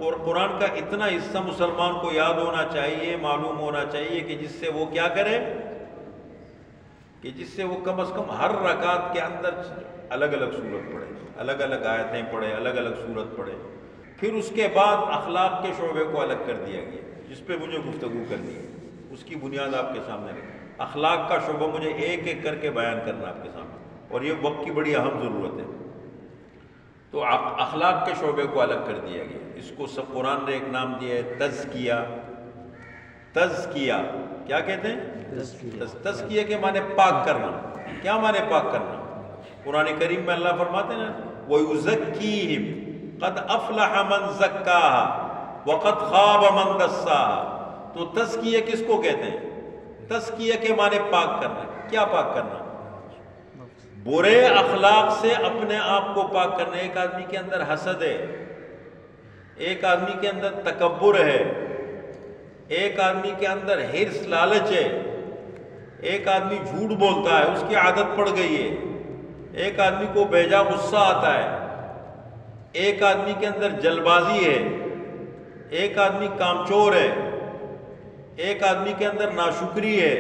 اور قرآن کا اتنا حصہ مسلمان کو یاد ہونا چاہیے، معلوم ہونا چاہیے کہ جس سے وہ کیا کرے، کہ جس سے وہ کم از کم ہر رکعت کے اندر الگ الگ صورت پڑھے، الگ الگ آیتیں پڑھے، الگ الگ صورت پڑھے. پھر اس کے بعد اخلاق کے شعبے کو الگ کر دیا گیا جس پہ مجھے گفتگو کرنی ہے. اس کی بنیاد آپ کے سامنے رکھی. اخلاق کا شعبہ مجھے ایک ایک کر کے بیان کرنا آپ کے سامنے، اور یہ وقت کی بڑی اہم ضرورت ہے. تو اخلاق کے شعبے کو الگ کر دیا گیا. اس کو سب قرآن نے ایک نام دیا ہے تزکیہ. تزکیہ کیا کہتے ہیں؟ تزکیہ کے معنی پاک کرنا. کیا معنی پاک کرنا؟ قرآن کریم میں اللہ فرماتے ہیں نا وَيُزَكِّيهِمْ قَدْ أَفْلَحَ مَنْ زَكَّاهَا وَقَدْ خَابَ مَنْ دَسَّاهَا. تو تزکیہ کس کو کہتے ہیں؟ تزکیہ کے معنی پاک کرنا. کیا پاک کرنا؟ برے اخلاق سے اپنے آپ کو پاک کرنا. ایک آدمی کے اندر حسد ہے، ایک آدمی کے اندر تکبر ہے، ایک آدمی کے اندر حرص لالچ ہے، ایک آدمی جھوٹ بولتا ہے، اس کی عادت پڑ گئی ہے، ایک آدمی کو بیجا غصہ آتا ہے، ایک آدمی کے اندر جلبازی ہے، ایک آدمی کامچور ہے، ایک آدمی کے اندر ناشکری ہے،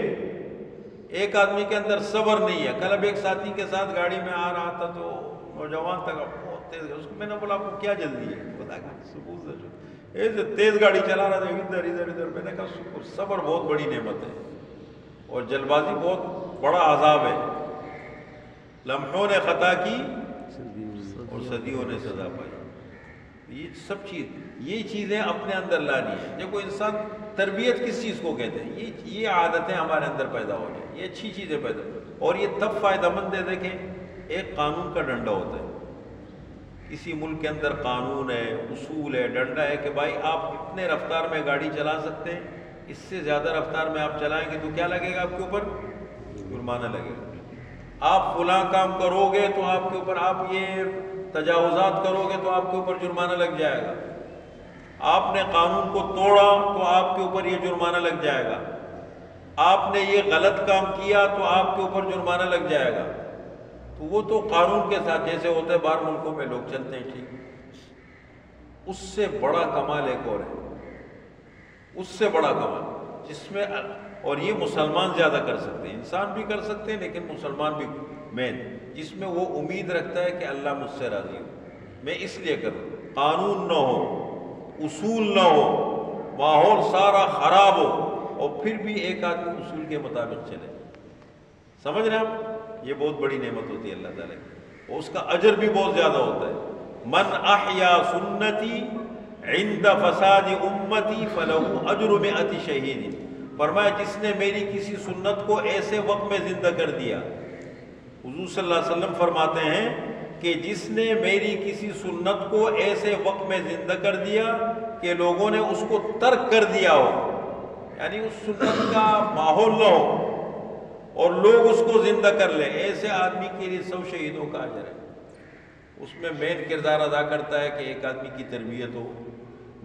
ایک آدمی کے اندر صبر نہیں ہے. کل اب ایک ساتھی کے ساتھ گاڑی میں آ رہا تھا تو نوجوان تک بہت تیز، اس کو میں نے بولا آپ کو کیا جلدی ہے؟ بتا کہ تیز گاڑی چلا رہا تھا ادھر ادھر ادھر. میں نے کہا صبر بہت بڑی نعمت ہے اور جلبازی بہت بڑا عذاب ہے. لمحوں نے خطا کی اور صدیوں نے سزا پائی. یہ سب یہ چیزیں اپنے اندر لانی ہے. دیکھو انسان تربیت کس چیز کو کہتے ہیں؟ یہ عادتیں ہمارے اندر پیدا ہو جائیں، یہ اچھی چیزیں پیدا ہو. اور یہ تب فائدہ مند ہے. دیکھیں ایک قانون کا ڈنڈا ہوتا ہے، کسی ملک کے اندر قانون ہے، اصول ہے، ڈنڈا ہے کہ بھائی آپ اتنے رفتار میں گاڑی چلا سکتے ہیں، اس سے زیادہ رفتار میں آپ چلائیں گے تو کیا لگے گا آپ کے اوپر؟ جرمانہ لگے گا. آپ فلاں کام کرو گے تو آپ کے اوپر، آپ یہ تجاوزات کرو گے تو آپ کے اوپر جرمانہ لگ جائے گا. آپ نے قانون کو توڑا تو آپ کے اوپر یہ جرمانہ لگ جائے گا. آپ نے یہ غلط کام کیا تو آپ کے اوپر جرمانہ لگ جائے گا. تو وہ تو قانون کے ساتھ جیسے ہوتا ہے باہر ملکوں میں لوگ چلتے ہیں ٹھیک. اس سے بڑا کمال ایک اور ہے، اس سے بڑا کمال جس میں، اور یہ مسلمان زیادہ کر سکتے ہیں، انسان بھی کر سکتے ہیں لیکن مسلمان بھی مین، جس میں وہ امید رکھتا ہے کہ اللہ مجھ سے راضی ہو، میں اس لیے کروں. قانون نہ ہو، اصول نہ ہو، ماحول سارا خراب ہو، اور پھر بھی ایک آدمی اصول کے مطابق چلے، سمجھ رہے ہیں آپ؟ یہ بہت بڑی نعمت ہوتی ہے اللہ تعالیٰ کی، اور اس کا اجر بھی بہت زیادہ ہوتا ہے۔ من احیا سنتی عند فساد امتی فلہ اجر مئۃ شہید، فرمایا جس نے میری کسی سنت کو ایسے وقت میں زندہ کر دیا، حضور صلی اللہ علیہ وسلم فرماتے ہیں کہ جس نے میری کسی سنت کو ایسے وقت میں زندہ کر دیا کہ لوگوں نے اس کو ترک کر دیا ہو، یعنی اس سنت کا ماحول نہ ہو اور لوگ اس کو زندہ کر لیں، ایسے آدمی کے لیے 100 شہیدوں کا اجر ہے۔ اس میں مین کردار ادا کرتا ہے کہ ایک آدمی کی تربیت ہو۔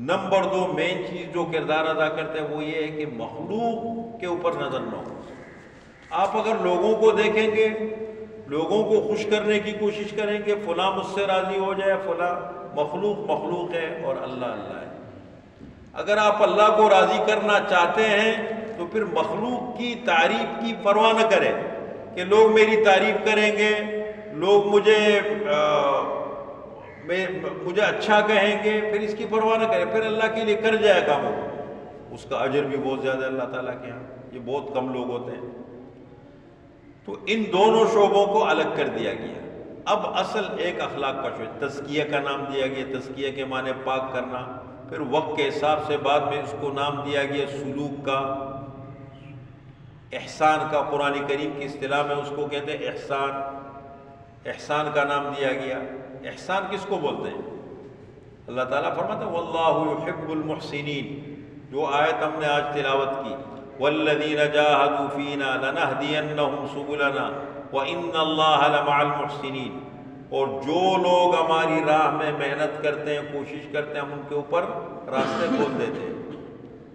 نمبر 2 مین چیز جو کردار ادا کرتا ہے وہ یہ ہے کہ مخلوق کے اوپر نظر نہ ہو۔ آپ اگر لوگوں کو دیکھیں گے، لوگوں کو خوش کرنے کی کوشش کریں گے، فلاں مجھ سے راضی ہو جائے، فلاں، مخلوق ہے اور اللہ ہے۔ اگر آپ اللہ کو راضی کرنا چاہتے ہیں تو پھر مخلوق کی تعریف کی پرواہ نہ کریں کہ لوگ میری تعریف کریں گے، لوگ مجھے اچھا کہیں گے، پھر اس کی پرواہ نہ کریں، پھر اللہ کے لیے کر جائے کام ہو، اس کا اجر بھی بہت زیادہ ہے اللہ تعالیٰ کے ہاں۔ یہ بہت کم لوگ ہوتے ہیں۔ تو ان دونوں شعبوں کو الگ کر دیا گیا۔ اب اصل ایک اخلاق کا شعبہ، تزکیہ کا نام دیا گیا، تزکیہ کے معنی پاک کرنا، پھر وقت کے حساب سے بعد میں اس کو نام دیا گیا سلوک کا، احسان کا، قرآن کریم کی اصطلاح میں اس کو کہتے ہیں احسان، احسان کا نام دیا گیا۔ احسان کس کو بولتے ہیں؟ اللہ تعالیٰ فرماتا ہے واللہ یحب المحسنین، جو آیت ہم نے آج تلاوت کی، والذین جاہدوا فینا لنہدینہم سبلنا وان اللہ لمع المحسنین، اور جو لوگ ہماری راہ میں محنت کرتے ہیں، کوشش کرتے ہیں، ہم ان کے اوپر راستے کھول دیتے ہیں،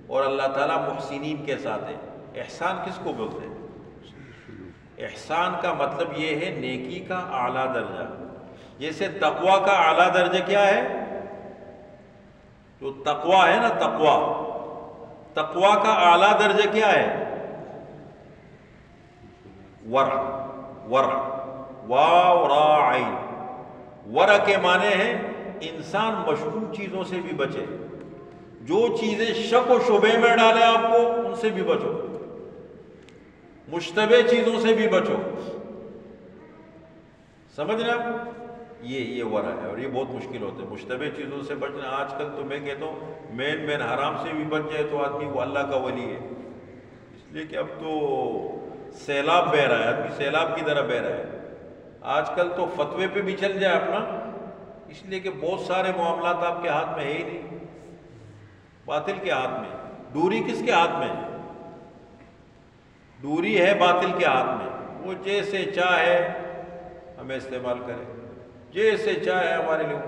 اور اللہ تعالیٰ محسنین کے ساتھ ہے۔ احسان کس کو بولتے ہیں؟ احسان کا مطلب یہ ہے نیکی کا اعلیٰ درجہ۔ جیسے تقویٰ کا اعلیٰ درجہ کیا ہے؟ جو تقویٰ ہے نا، تقویٰ کا اعلیٰ درجہ کیا ہے؟ ورع، واو را عین، ورع کے معنی ہے انسان مشکوک چیزوں سے بھی بچے، جو چیزیں شک و شبے میں ڈالے آپ کو ان سے بھی بچو، مشتبہ چیزوں سے بھی بچو، سمجھ رہے آپ؟ یہ ورع ہے، اور یہ بہت مشکل ہوتا ہے مشتبہ چیزوں سے بچنا۔ آج کل تو میں کہتا ہوں مین حرام سے بھی بچ جائے تو آدمی وہ اللہ کا ولی ہے، اس لیے کہ اب تو سیلاب بہہ رہا ہے، آدمی سیلاب کی طرح بہہ رہا ہے۔ آج کل تو فتوے پہ بھی چل جائے اپنا، اس لیے کہ بہت سارے معاملات آپ کے ہاتھ میں ہے ہی نہیں، باطل کے ہاتھ میں۔ ڈوری کس کے ہاتھ میں؟ ڈوری ہے باطل کے ہاتھ میں، وہ جیسے چاہے ہمیں استعمال کرے، جیسے چاہے ہمارے لیے۔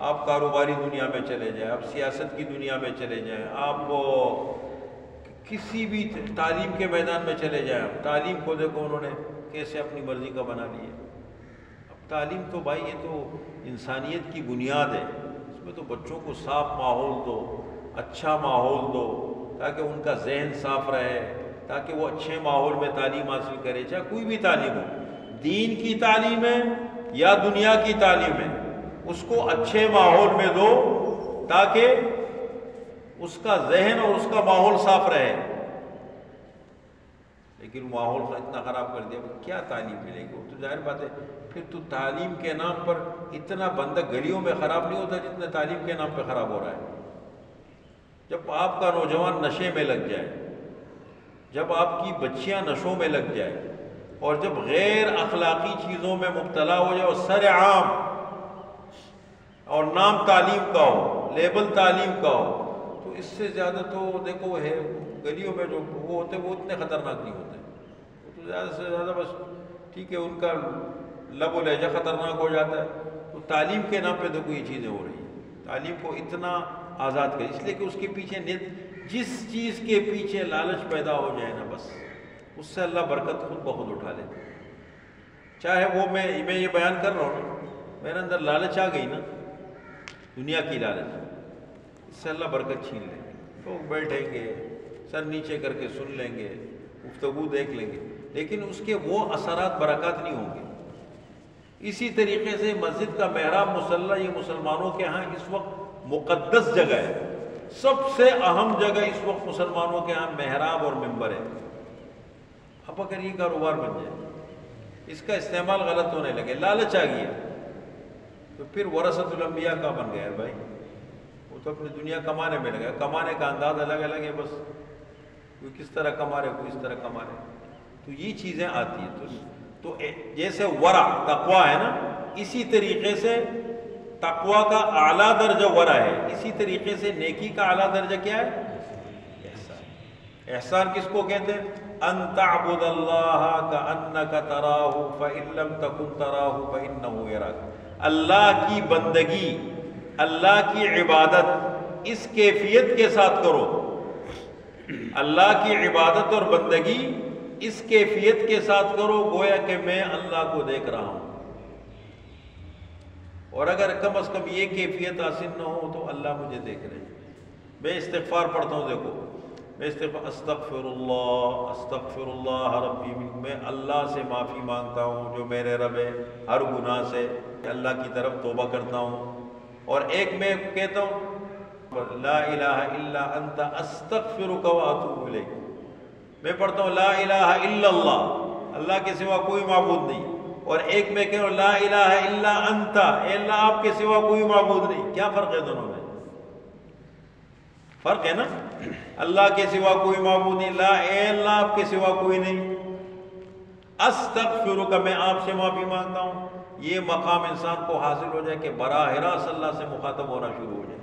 آپ کاروباری دنیا میں چلے جائیں، آپ سیاست کی دنیا میں چلے جائیں، آپ کسی بھی تعلیم کے میدان میں چلے جائیں، تعلیم کو دیکھو انہوں نے کیسے اپنی مرضی کا بنا لی ہے۔ اب تعلیم تو بھائی یہ تو انسانیت کی بنیاد ہے، اس میں تو بچوں کو صاف ماحول دو، اچھا ماحول دو، تاکہ ان کا ذہن صاف رہے، تاکہ وہ اچھے ماحول میں تعلیم حاصل کرے، چاہے کوئی بھی تعلیم ہو، دین کی تعلیم ہے یا دنیا کی تعلیم ہے، اس کو اچھے ماحول میں دو تاکہ اس کا ذہن اور اس کا ماحول صاف رہے۔ لیکن ماحول اتنا خراب کر دیا، کیا تعلیم ملے گی؟ تو ظاہر بات ہے پھر تو تعلیم کے نام پر اتنا بندہ گلیوں میں خراب نہیں ہوتا جتنا تعلیم کے نام پہ خراب ہو رہا ہے۔ جب آپ کا نوجوان نشے میں لگ جائے، جب آپ کی بچیاں نشوں میں لگ جائے، اور جب غیر اخلاقی چیزوں میں مبتلا ہو جائے اور سر عام اور نام تعلیم کا ہو، لیبل تعلیم کا ہو، تو اس سے زیادہ تو دیکھو ہے گلیوں میں جو وہ ہوتے وہ اتنے خطرناک نہیں ہوتے، وہ تو زیادہ سے زیادہ بس ٹھیک ہے ان کا لب و لہجہ خطرناک ہو جاتا ہے۔ تو تعلیم کے نام پہ دیکھو یہ چیزیں ہو رہی ہیں، تعلیم کو اتنا آزاد کرے، اس لیے کہ اس کے پیچھے جس چیز کے پیچھے لالچ پیدا ہو جائے نا، بس اس سے اللہ برکت خود بخود اٹھا لیتے ہیں۔ چاہے وہ میں یہ بیان کر رہا ہوں نا، میرے اندر لالچ آ گئی نا، دنیا کی لالچ، اس سے اللہ برکت چھین لیں گے۔ لوگ بیٹھیں گے، سر نیچے کر کے سن لیں گے، گفتگو دیکھ لیں گے، لیکن اس کے وہ اثرات برکات نہیں ہوں گے۔ اسی طریقے سے مسجد کا محراب مصلی یہ مسلمانوں کے ہاں اس وقت مقدس جگہ ہے، سب سے اہم جگہ اس وقت مسلمانوں کے ہاں محراب اور منبر ہے۔ اب اگر یہ کاروبار بن جائے، اس کا استعمال غلط ہونے لگے، لالچ آ گیا، تو پھر ورثۃ الانبیاء کا بن گیا ہے بھائی، وہ تو اپنی دنیا کمانے میں لگا، کمانے کا انداز الگ الگ ہے، بس کوئی کس طرح کما رہے، کوئی اس طرح کما رہے، تو یہ چیزیں آتی ہیں۔ تو جیسے ورع تقوی ہے نا، اسی طریقے سے تقوی کا اعلیٰ درجہ ورع ہے، اسی طریقے سے نیکی کا اعلیٰ درجہ کیا ہے؟ احسان۔ احسان کس کو کہتے ہیں؟ ان تعبد اللہ کأنک تراہ فإن لم تکن تراہ فإنہ یراک، اللہ کی بندگی، اللہ کی عبادت اس کیفیت کے ساتھ کرو، اللہ کی عبادت اور بندگی اس کیفیت کے ساتھ کرو گویا کہ میں اللہ کو دیکھ رہا ہوں، اور اگر کم از کم یہ کیفیت حاصل نہ ہو تو اللہ مجھے دیکھ رہے ہیں۔ میں استغفار پڑھتا ہوں، دیکھو میں استغفر اللہ ربی، میں اللہ سے معافی مانگتا ہوں جو میرے رب ہے ہر گناہ سے، اللہ کی طرف توبہ کرتا ہوں، اور ایک میں کہتا ہوں لا الہ الا انت استغفرک واتوب الیک، میں پڑھتا ہوں لا الہ الا اللہ، اللہ کے سوا کوئی معبود نہیں، اور ایک میں کہوں لا الہ الا انت، اے اللہ آپ کے سوا کوئی معبود نہیں۔ کیا فرق ہے دونوں میں؟ فرق ہے نا، اللہ کے سوا کوئی معبود نہیں، لا اے اللہ آپ کے سوا کوئی نہیں، استغفرک میں آپ سے معافی مانگتا ہوں۔ یہ مقام انسان کو حاصل ہو جائے کہ براہ راست اللہ سے مخاطب ہونا شروع ہو جائے،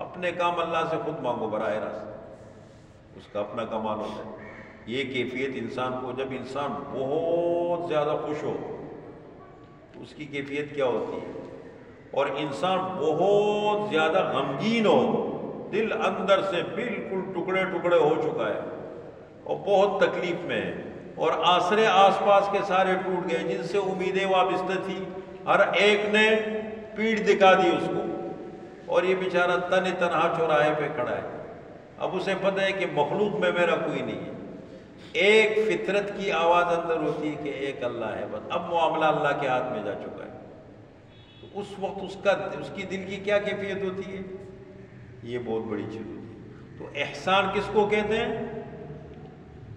اپنے کام اللہ سے خود مانگو براہ راست، اس کا اپنا کمال ہوتا ہے۔ یہ کیفیت انسان کو، جب انسان بہت زیادہ خوش ہو تو اس کی کیفیت کیا ہوتی ہے، اور انسان بہت زیادہ غمگین ہو، دل اندر سے بالکل ٹکڑے ٹکڑے ہو چکا ہے اور بہت تکلیف میں ہے، اور آسرے آس پاس کے سارے ٹوٹ گئے، جن سے امیدیں وابستہ تھی ہر ایک نے پیٹھ دکھا دی اس کو، اور یہ بیچارہ تنہا چوراہے پہ کھڑا ہے۔ اب اسے پتہ ہے کہ مخلوق میں میرا کوئی نہیں ہے، ایک فطرت کی آواز اندر ہوتی ہے کہ ایک اللہ ہے، بس اب معاملہ اللہ کے ہاتھ میں جا چکا ہے، تو اس وقت اس کی دل کی کیا کیفیت ہوتی ہے؟ یہ بہت بڑی چیز ہوتی ہے۔ تو احسان کس کو کہتے ہیں؟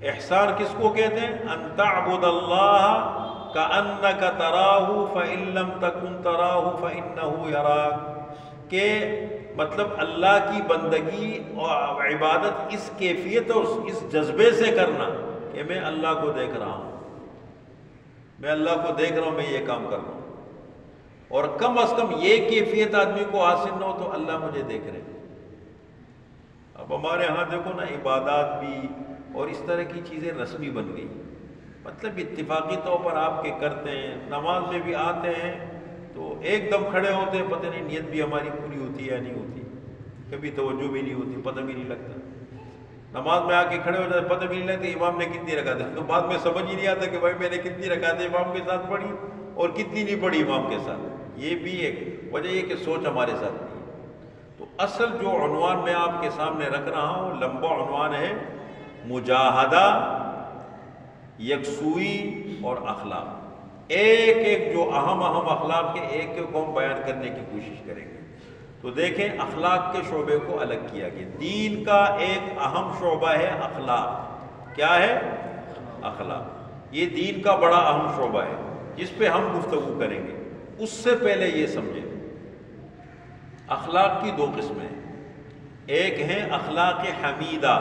احسان کس کو کہتے ہیں؟ ان تعبد اللہ کأنک تراہ فإن لم تکن تراہ فإنہ یراک، کہ مطلب اللہ کی بندگی اور عبادت اس کیفیت اور اس جذبے سے کرنا کہ میں اللہ کو دیکھ رہا ہوں، میں اللہ کو دیکھ رہا ہوں، میں یہ کام کر رہا ہوں، اور کم از کم یہ کیفیت آدمی کو حاصل نہ ہو تو اللہ مجھے دیکھ رہے ہیں۔ اب ہمارے ہاں دیکھو نا، عبادات بھی اور اس طرح کی چیزیں رسمی بن گئی، مطلب اتفاقی طور پر آپ کے کرتے ہیں، نماز میں بھی آتے ہیں تو ایک دم کھڑے ہوتے ہیں، پتہ نہیں نیت بھی ہماری پوری ہوتی ہے یا نہیں ہوتی، کبھی توجہ بھی نہیں ہوتی، پتہ بھی نہیں لگتا، نماز میں آ کے کھڑے ہو جاتے پتہ بھی نہیں لگتا امام نے کتنی رکعتیں، تو بعد میں سمجھ ہی نہیں آتا کہ بھائی میں نے کتنی رکعتیں امام کے ساتھ پڑھی اور کتنی نہیں پڑھی امام کے ساتھ۔ یہ بھی ایک وجہ یہ کہ سوچ ہمارے ساتھ نہیں ہے۔ تو اصل جو عنوان میں آپ کے سامنے رکھ رہا ہوں، لمبا عنوان ہے مجاہدہ، یکسوئی اور اخلاق۔ ایک ایک جو اہم اخلاق کے ایک ایک کو ہم بیان کرنے کی کوشش کریں گے۔ تو دیکھیں اخلاق کے شعبے کو الگ کیا گیا، دین کا ایک اہم شعبہ ہے اخلاق۔ کیا ہے؟ اخلاق، یہ دین کا بڑا اہم شعبہ ہے جس پہ ہم گفتگو کریں گے۔ اس سے پہلے یہ سمجھیں اخلاق کی دو قسمیں ہیں، ایک ہے اخلاق حمیدہ،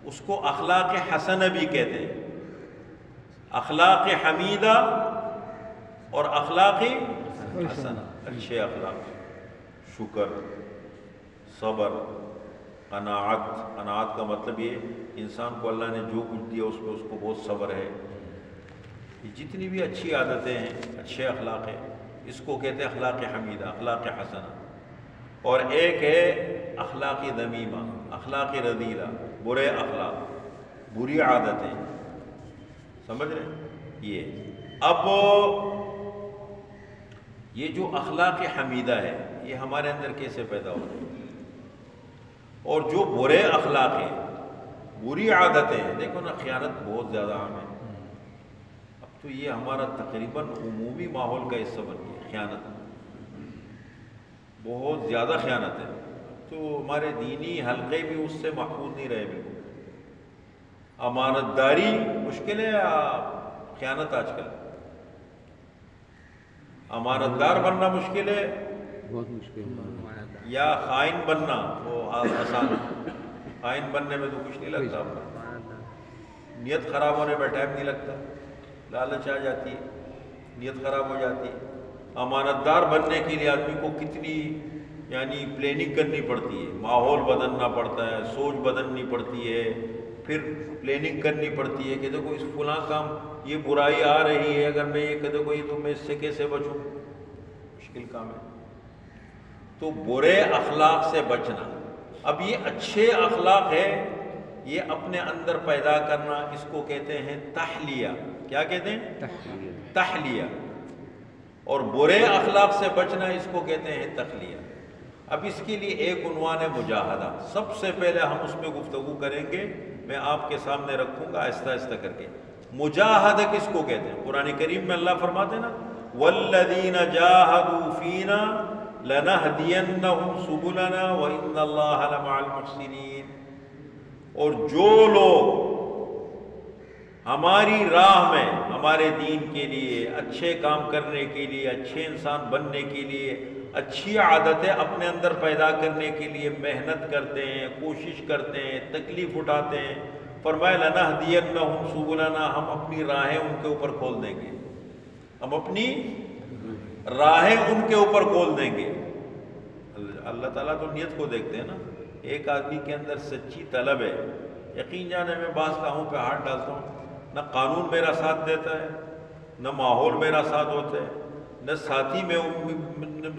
اس کو اخلاق حسنہ بھی کہتے ہیں، اخلاق حمیدہ اور اخلاق حسنہ، اچھے اخلاق، شکر، صبر، قناعت کا مطلب یہ انسان کو اللہ نے جو کچھ دیا اس پہ اس کو بہت صبر ہے، یہ جتنی بھی اچھی عادتیں ہیں، اچھے اخلاق ہیں، اس کو کہتے ہیں اخلاق حمیدہ، اخلاق حسنہ۔ اور ایک ہے اخلاق ذمیمہ، اخلاق رذیلہ، برے اخلاق، بری عادتیں، سمجھ رہے ہیں؟ یہ اب یہ جو اخلاق حمیدہ ہے یہ ہمارے اندر کیسے پیدا ہو رہی ہے، اور جو برے اخلاق ہیں، بری عادتیں ہیں، دیکھو نا خیانت بہت زیادہ عام ہے، اب تو یہ ہمارا تقریباً عمومی ماحول کا حصہ بن گیا خیانت۔ بہت زیادہ خیانت ہے. تو ہمارے دینی حلقے بھی اس سے محفوظ نہیں رہے بالکل. امانت داری مشکل ہے یا خیانت؟ آج کل امانت دار بننا مشکل ہے بہت مشکل ہے. یا خائن بننا وہ آسان ہے؟ خائن بننے میں تو کچھ نہیں لگتا آپ کو، نیت خراب ہونے میں ٹائم نہیں لگتا، لالچ آ جاتی ہے، نیت خراب ہو جاتی ہے. امانت دار بننے کے لیے آدمی کو کتنی یعنی پلاننگ کرنی پڑتی ہے، ماحول بدلنا پڑتا ہے، سوچ بدلنی پڑتی ہے، پھر پلاننگ کرنی پڑتی ہے کہ دیکھو اس فلاں کام یہ برائی آ رہی ہے، اگر میں یہ کہ دیکھو یہ تو میں اس سے کیسے بچوں. مشکل کام ہے. تو برے اخلاق سے بچنا. اب یہ اچھے اخلاق ہے، یہ اپنے اندر پیدا کرنا، اس کو کہتے ہیں تحلیہ. کیا کہتے ہیں؟ تحلیہ. اور برے اخلاق سے بچنا اس کو کہتے ہیں تخلیہ. اب اس کے لیے ایک عنوان ہے مجاہدہ. سب سے پہلے ہم اس میں گفتگو کریں گے، میں آپ کے سامنے رکھوں گا آہستہ آہستہ کر کے. مجاہدہ کس کو کہتے ہیں؟ قرآن کریم میں اللہ فرماتے ہیں نا وَالَّذِينَ جَاهَدُوا فِينَا لَنَهْدِيَنَّهُمْ سُبُلَنَا وَإِنَّ اللَّهَ لَمَعَ الْمُحْسِنِينَ. اور جو لوگ ہماری راہ میں ہمارے دین کے لیے، اچھے کام کرنے کے لیے، اچھے انسان بننے کے لیے، اچھی عادتیں اپنے اندر پیدا کرنے کے لیے محنت کرتے ہیں، کوشش کرتے ہیں، تکلیف اٹھاتے ہیں، فرمایا لَنَهْدِيَنَّهُمْ سُبُلَنَا، ہم اپنی راہیں ان کے اوپر کھول دیں گے. ہم اپنی راہیں ان کے اوپر کھول دیں گے. اللہ تعالیٰ تو نیت کو دیکھتے ہیں نا. ایک آدمی کے اندر سچی طلب ہے. یقین جانے میں بعض کاموں پہ ہاتھ ڈالتا ہوں، نہ قانون میرا ساتھ دیتا ہے، نہ ماحول میرا ساتھ ہوتا ہے، نہ ساتھی میں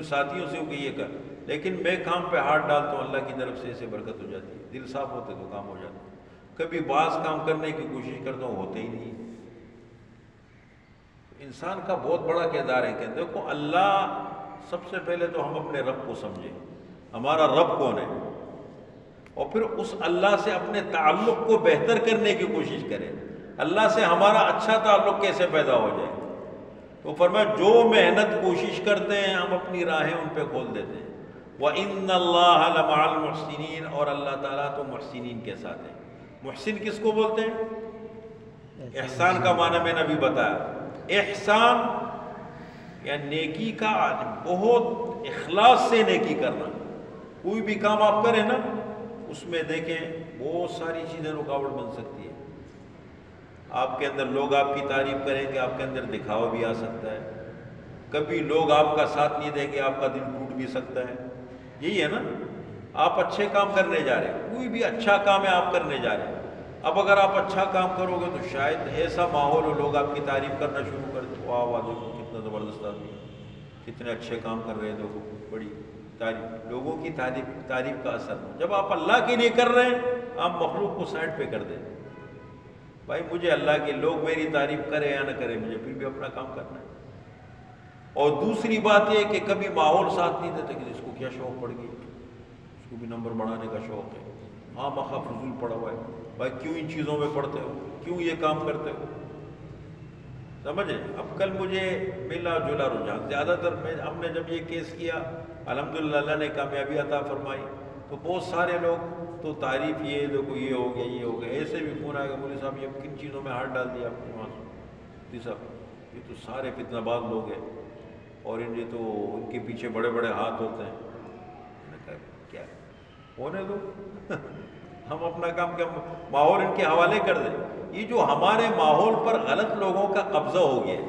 ساتھیوں سے کہ یہ کر، لیکن میں کام پہ ہاتھ ڈالتا ہوں، اللہ کی طرف سے اسے برکت ہو جاتی ہے. دل صاف ہوتے تو کام ہو جاتا ہے. کبھی بعض کام کرنے کی کوشش کرتا ہوں، ہوتے ہی نہیں. انسان کا بہت بڑا کردار ہے کہ دیکھو اللہ، سب سے پہلے تو ہم اپنے رب کو سمجھیں، ہمارا رب کون ہے، اور پھر اس اللہ سے اپنے تعلق کو بہتر کرنے کی کوشش کریں. اللہ سے ہمارا اچھا تعلق کیسے پیدا ہو جائے؟ تو فرمایا جو محنت کوشش کرتے ہیں ہم اپنی راہیں ان پہ کھول دیتے ہیں. وَإِنَّ اللَّهَ لَمَعَ الْمُحْسِنِينَ، اور اللہ تعالیٰ تو محسنین کے ساتھ ہے. محسن کس کو بولتے ہیں؟ احسان کا معنی میں نے ابھی بتایا. احسان یا نیکی کا بہت اخلاص سے نیکی کرنا. کوئی بھی کام آپ کریں نا، اس میں دیکھیں بہت ساری چیزیں رکاوٹ بن سکتی ہے. آپ کے اندر لوگ آپ کی تعریف کریں گے، آپ کے اندر دکھاوا بھی آ سکتا ہے. کبھی لوگ آپ کا ساتھ نہیں دیں گے، آپ کا دل ٹوٹ بھی سکتا ہے. یہی ہے نا. آپ اچھے کام کرنے جا رہے ہیں، کوئی بھی اچھا کام ہے آپ کرنے جا رہے ہیں. اب اگر آپ اچھا کام کرو گے تو شاید ایسا ماحول ہو، لوگ آپ کی تعریف کرنا شروع کر دیں، واہ واہ دیکھو کتنا زبردست آدمی، کتنے اچھے کام کر رہے ہیں، دیکھو بڑی تعریف. لوگوں کی تعریف کا اثر ہو. جب آپ اللہ کے لیے کر رہے ہیں، آپ مخلوق کو سائڈ پہ کر دیں. بھائی مجھے اللہ کے لوگ میری تعریف کریں یا نہ کریں، مجھے پھر بھی اپنا کام کرنا ہے. اور دوسری بات یہ کہ کبھی ماحول ساتھ نہیں دیتا کہ اس کو کیا شوق پڑ گئی، اس کو بھی نمبر بڑھانے کا شوق ہے، ہاں مخواہ فضول پڑا ہوا ہے. بھائی کیوں ان چیزوں میں پڑھتے ہو، کیوں یہ کام کرتے ہو؟ سمجھیں. اب کل مجھے ملا جلا رجحان، زیادہ تر ہم نے جب یہ کیس کیا الحمدللہ اللہ نے کامیابی عطا فرمائی، تو بہت سارے لوگ تو تعریف یہ دیکھو یہ ہو گیا یہ ہو گیا. ایسے بھی فون آئے گا مولوی صاحب یہ کن چیزوں میں ہاتھ ڈال دیا آپ نے؟ مفتی صاحب یہ تو سارے فتنہ باز لوگ ہیں، اور یہ تو ان کے پیچھے بڑے بڑے ہاتھ ہوتے ہیں. میں نے کہا کیا ہونے دو ہم اپنا کام کیا، ماحول ان کے حوالے کر دیں. یہ جو ہمارے ماحول پر غلط لوگوں کا قبضہ ہو گیا،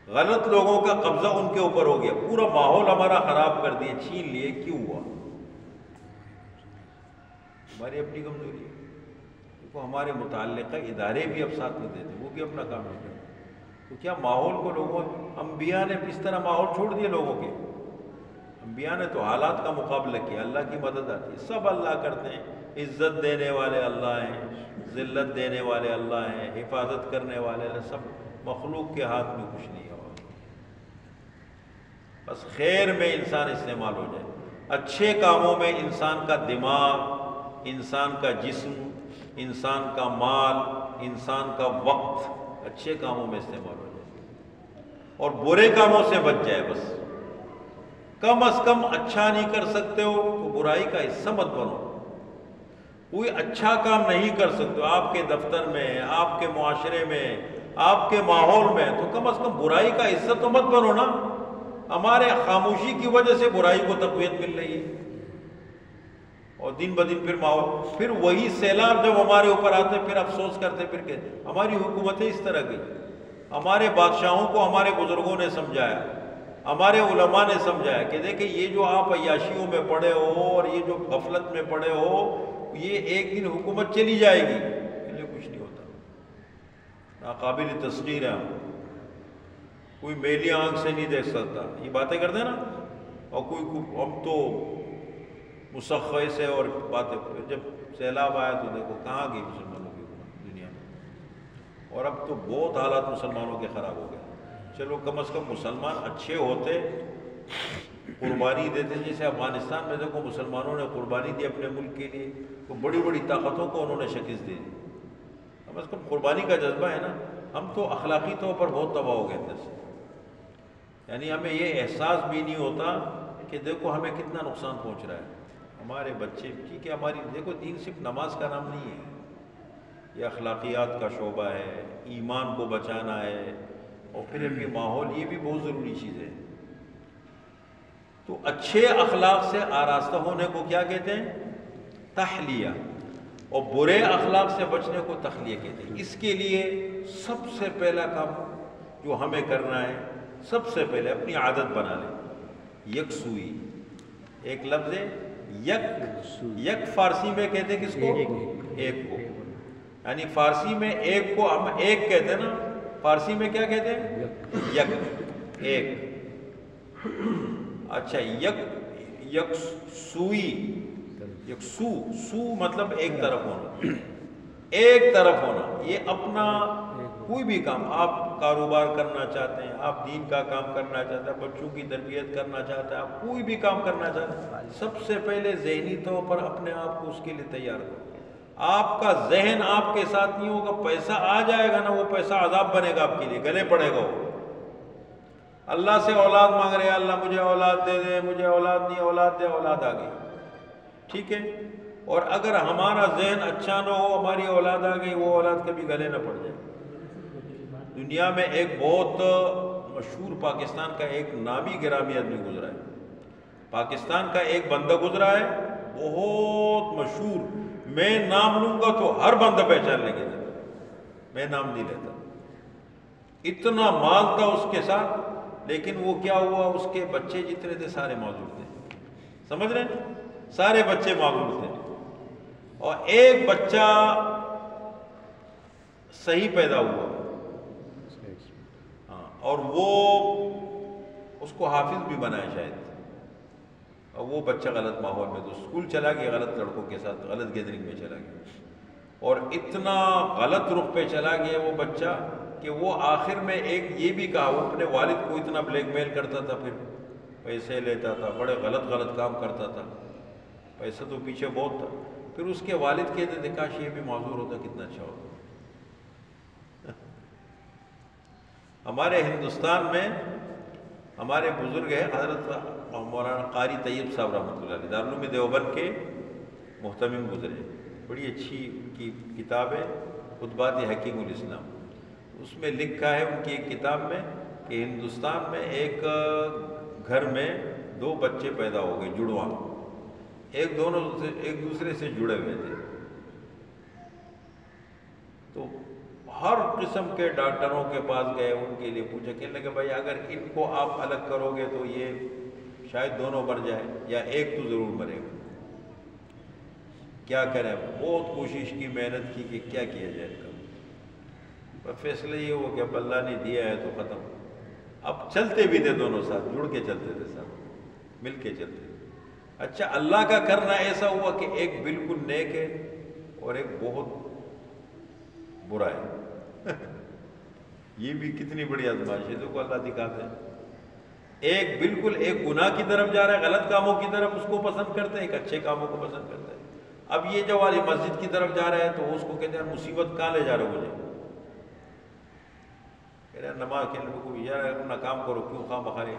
غلط لوگوں کا قبضہ ان کے اوپر ہو گیا، پورا ماحول ہمارا خراب کر دیا، چھین لیے. کیوں ہوا؟ ہماری اپنی کمزوری ہے. دیکھو ہمارے متعلقہ ادارے بھی اب ساتھ نہیں دیتے، وہ بھی اپنا کام نہیں کرتے. تو کیا ماحول کو لوگوں، انبیاء نے اس طرح ماحول چھوڑ دیے لوگوں کے؟ انبیاء نے تو حالات کا مقابلہ کیا، اللہ کی مدد آتی ہے. سب اللہ کرتے ہیں. عزت دینے والے اللہ ہیں، ذلت دینے والے اللہ ہیں، حفاظت کرنے والے اللہ. سب مخلوق کے ہاتھ میں کچھ نہیں ہوا. بس خیر میں انسان استعمال ہو جائے. اچھے کاموں میں انسان کا دماغ، انسان کا جسم، انسان کا مال، انسان کا وقت اچھے کاموں میں استعمال ہو جائے، اور برے کاموں سے بچ جائے. بس کم از کم اچھا نہیں کر سکتے ہو تو برائی کا حصہ مت بنو. کوئی اچھا کام نہیں کر سکتے ہو آپ کے دفتر میں، آپ کے معاشرے میں، آپ کے ماحول میں، تو کم از کم برائی کا حصہ تو مت بنو نا. ہمارے خاموشی کی وجہ سے برائی کو تقویت مل رہی ہے، اور دن بدن پھر ماحول، پھر وہی سیلاب جب ہمارے اوپر آتے پھر افسوس کرتے، پھر کہ ہماری حکومتیں اس طرح گئی. ہمارے بادشاہوں کو ہمارے بزرگوں نے سمجھایا، ہمارے علماء نے سمجھایا کہ دیکھیں یہ جو آپ عیاشیوں میں پڑے ہو اور یہ جو غفلت میں پڑے ہو، یہ ایک دن حکومت چلی جائے گی، اس لیے کچھ نہیں ہوتا. ناقابل تسخیر ہے ہم، کوئی میلی آنکھ سے نہیں دیکھ سکتا. یہ باتیں کرتے ہیں نا، اور کوئی ہم تو مسخر سے اور باتیں، جب سیلاب آیا تو دیکھو کہاں گئی مسلمانوں کی حکومت دنیا میں. اور اب تو بہت حالات مسلمانوں کے خراب ہو گئے. چلو کم از کم مسلمان اچھے ہوتے، قربانی دیتے. جیسے افغانستان میں دیکھو مسلمانوں نے قربانی دی اپنے ملک کے لیے، تو بڑی بڑی طاقتوں کو انہوں نے شکست دی. کم از کم قربانی کا جذبہ ہے نا. ہم تو اخلاقی طور پر بہت تباہ ہو گئے اندر سے. یعنی ہمیں یہ احساس بھی نہیں ہوتا کہ دیکھو ہمیں کتنا نقصان پہنچ رہا ہے. ہمارے بچے، ٹھیک ہے ہماری، دیکھو دین صرف نماز کا نام نہیں ہے، یہ اخلاقیات کا شعبہ ہے، ایمان کو بچانا ہے، اور پھر اپنی ماحول، یہ بھی بہت ضروری چیز ہے. تو اچھے اخلاق سے آراستہ ہونے کو کیا کہتے ہیں؟ تحلیہ. اور برے اخلاق سے بچنے کو تخلیہ کہتے ہیں. اس کے لیے سب سے پہلا کام جو ہمیں کرنا ہے، سب سے پہلے اپنی عادت بنا لیں یکسوئی. ایک لفظ ہے یک. یک فارسی میں کہتے ہیں کس کو؟ ایک کو. یعنی فارسی میں ایک کو ہم ایک کہتے ہیں نا، فارسی میں کیا کہتے ہیں؟ یک. ایک. اچھا، یک سوئی. یک سو مطلب ایک طرف ہونا، ایک طرف ہونا. یہ اپنا کوئی بھی کام، آپ کاروبار کرنا چاہتے ہیں، آپ دین کا کام کرنا چاہتے ہیں، بچوں کی تربیت کرنا چاہتے ہیں، آپ کوئی بھی کام کرنا چاہتے ہیں، سب سے پہلے ذہنی طور پر اپنے آپ کو اس کے لیے تیار کرو. آپ کا ذہن آپ کے ساتھ نہیں ہوگا، پیسہ آ جائے گا نا، وہ پیسہ عذاب بنے گا آپ کے لیے، گلے پڑے گا. وہ اللہ سے اولاد مانگ رہے ہیں، اللہ مجھے اولاد دے دے، مجھے اولاد نہیں، اولاد دے، اولاد آ گئی، ٹھیک ہے. اور اگر ہمارا ذہن اچھا نہ ہو، ہماری اولاد آ گئی، وہ اولاد کبھی گلے نہ پڑ جائے. دنیا میں ایک بہت مشہور پاکستان کا ایک نامی گرامی آدمی گزرا ہے. پاکستان کا ایک بندہ گزرا ہے بہت مشہور. میں نام لوں گا تو ہر بندہ پہچان لے گا، میں نام نہیں لیتا. اتنا مال تھا اس کے ساتھ، لیکن وہ کیا ہوا، اس کے بچے جتنے تھے سارے معذور تھے. سمجھ رہے ہیں؟ سارے بچے معذور تھے، اور ایک بچہ صحیح پیدا ہوا. اور وہ اس کو حافظ بھی بنایا شاید. اور وہ بچہ غلط ماحول میں، تو اسکول چلا گیا، غلط لڑکوں کے ساتھ غلط گیدرنگ میں چلا گیا، اور اتنا غلط رخ پہ چلا گیا وہ بچہ کہ وہ آخر میں ایک یہ بھی کہا، وہ اپنے والد کو اتنا بلیک میل کرتا تھا، پھر پیسے لیتا تھا، بڑے غلط کام کرتا تھا، پیسہ تو پیچھے بہت تھا. پھر اس کے والد کہتے تھے کاش یہ بھی معذور ہوتا کتنا اچھا ہوتا. ہمارے ہندوستان میں ہمارے بزرگ ہیں حضرت مولانا قاری طیب صاحب رحمۃ اللہ علیہ، دارالعلوم دیوبند کے محتمم گزرے. بڑی اچھی ان کی کتاب ہے خطبات حکیم الاسلام. اس میں لکھا ہے ان کی ایک کتاب میں کہ ہندوستان میں ایک گھر میں 2 بچے پیدا ہو گئے جڑواں، ایک دوسرے سے جڑے ہوئے تھے. تو ہر قسم کے ڈاکٹروں کے پاس گئے، ان کے لیے پوچھا، کہنے لگے بھائی اگر ان کو آپ الگ کرو گے تو یہ شاید دونوں مر جائیں، یا ایک تو ضرور مرے گا. کیا کریں؟ بہت کوشش کی، محنت کی کہ کیا کیا جائے ان کا. پر فیصلہ یہ ہوا کہ اب اللہ نے دیا ہے تو ختم. اب چلتے بھی تھے دونوں ساتھ، جڑ کے چلتے تھے، ساتھ مل کے چلتے تھے. اچھا، اللہ کا کرنا ایسا ہوا کہ ایک بالکل نیک ہے اور ایک بہت برا ہے. یہ بھی کتنی بڑی آزمائش ہے، دیکھو اللہ دکھاتے ہیں. ایک بالکل ایک گناہ کی طرف جا رہا ہے، غلط کاموں کی طرف اس کو پسند کرتے ہیں، ایک اچھے کاموں کو پسند کرتے ہیں. اب یہ جو والی مسجد کی طرف جا رہا ہے تو اس کو کہتے ہیں مصیبت کہاں لے جا رہے ہو مجھے، کہہ رہے ہیں نماز کے لیے کو یار اپنا کام کرو، کیوں خواہ بخارے.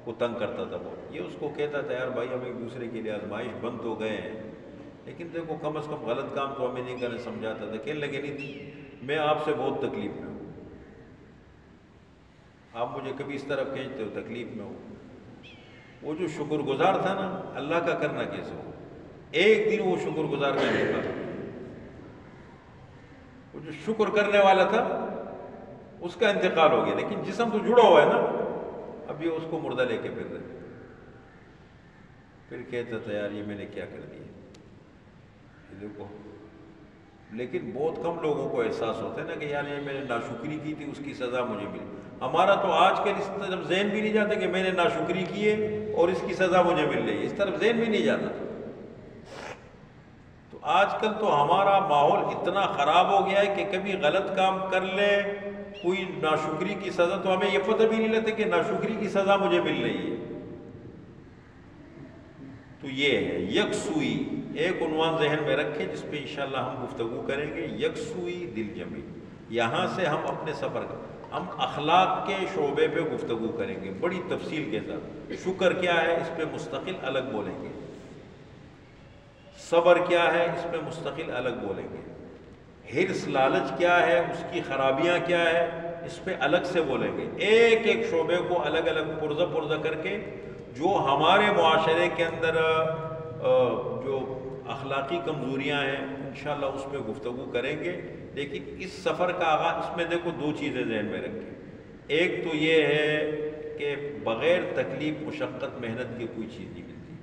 کو تنگ کرتا تھا بہت. یہ اس کو کہتا تھا یار بھائی ہم ایک دوسرے کے لیے آزمائش بند تو گئے ہیں لیکن دیکھو کم از کم غلط کام تو ہمیں نہیں کرنے. سمجھاتا تھا. کہنے لگے نہیں میں آپ سے بہت تکلیف میں ہوں, آپ مجھے کبھی اس طرف کھینچتے ہو تکلیف میں ہوں. وہ جو شکر گزار تھا نا اللہ کا کرنا کیسے ہو, ایک دن وہ شکر گزار کا انتقال. وہ جو شکر کرنے والا تھا اس کا انتقال ہو گیا لیکن جسم تو جڑا ہوا ہے نا, اب یہ اس کو مردہ لے کے پھر رہے. پھر کہتا تھا یار یہ میں نے کیا کر دیا. دیکھو لیکن بہت کم لوگوں کو احساس ہوتا ہے نا کہ یار یہ میں نے ناشکری کی تھی اس کی سزا مجھے ملی. ہمارا تو آج کل اس طرف ذہن بھی نہیں جاتا کہ میں نے ناشکری کی ہے اور اس کی سزا مجھے مل رہی ہے, اس طرف ذہن بھی نہیں جاتا. تو آج کل تو ہمارا ماحول اتنا خراب ہو گیا ہے کہ کبھی غلط کام کر لے کوئی ناشکری کی سزا تو ہمیں یہ پتہ بھی نہیں لگتا کہ ناشکری کی سزا مجھے مل رہی ہے. تو یہ ہے یکسوئی, ایک عنوان ذہن میں رکھے جس پہ انشاءاللہ ہم گفتگو کریں گے, یکسوئی دل جمی. یہاں سے ہم اپنے سفر ہم اخلاق کے شعبے پہ گفتگو کریں گے بڑی تفصیل کے ساتھ. شکر کیا ہے اس پہ مستقل الگ بولیں گے, صبر کیا ہے اس پہ مستقل الگ بولیں گے, حرص لالچ کیا ہے اس کی خرابیاں کیا ہے اس پہ الگ سے بولیں گے. ایک ایک شعبے کو الگ الگ پرزہ پرزہ کر کے جو ہمارے معاشرے کے اندر جو اخلاقی کمزوریاں ہیں انشاءاللہ اس پہ گفتگو کریں گے. لیکن اس سفر کا آغاز اس میں دیکھو دو چیزیں ذہن میں رکھیں. ایک تو یہ ہے کہ بغیر تکلیف مشقت محنت کی کوئی چیز نہیں ملتی,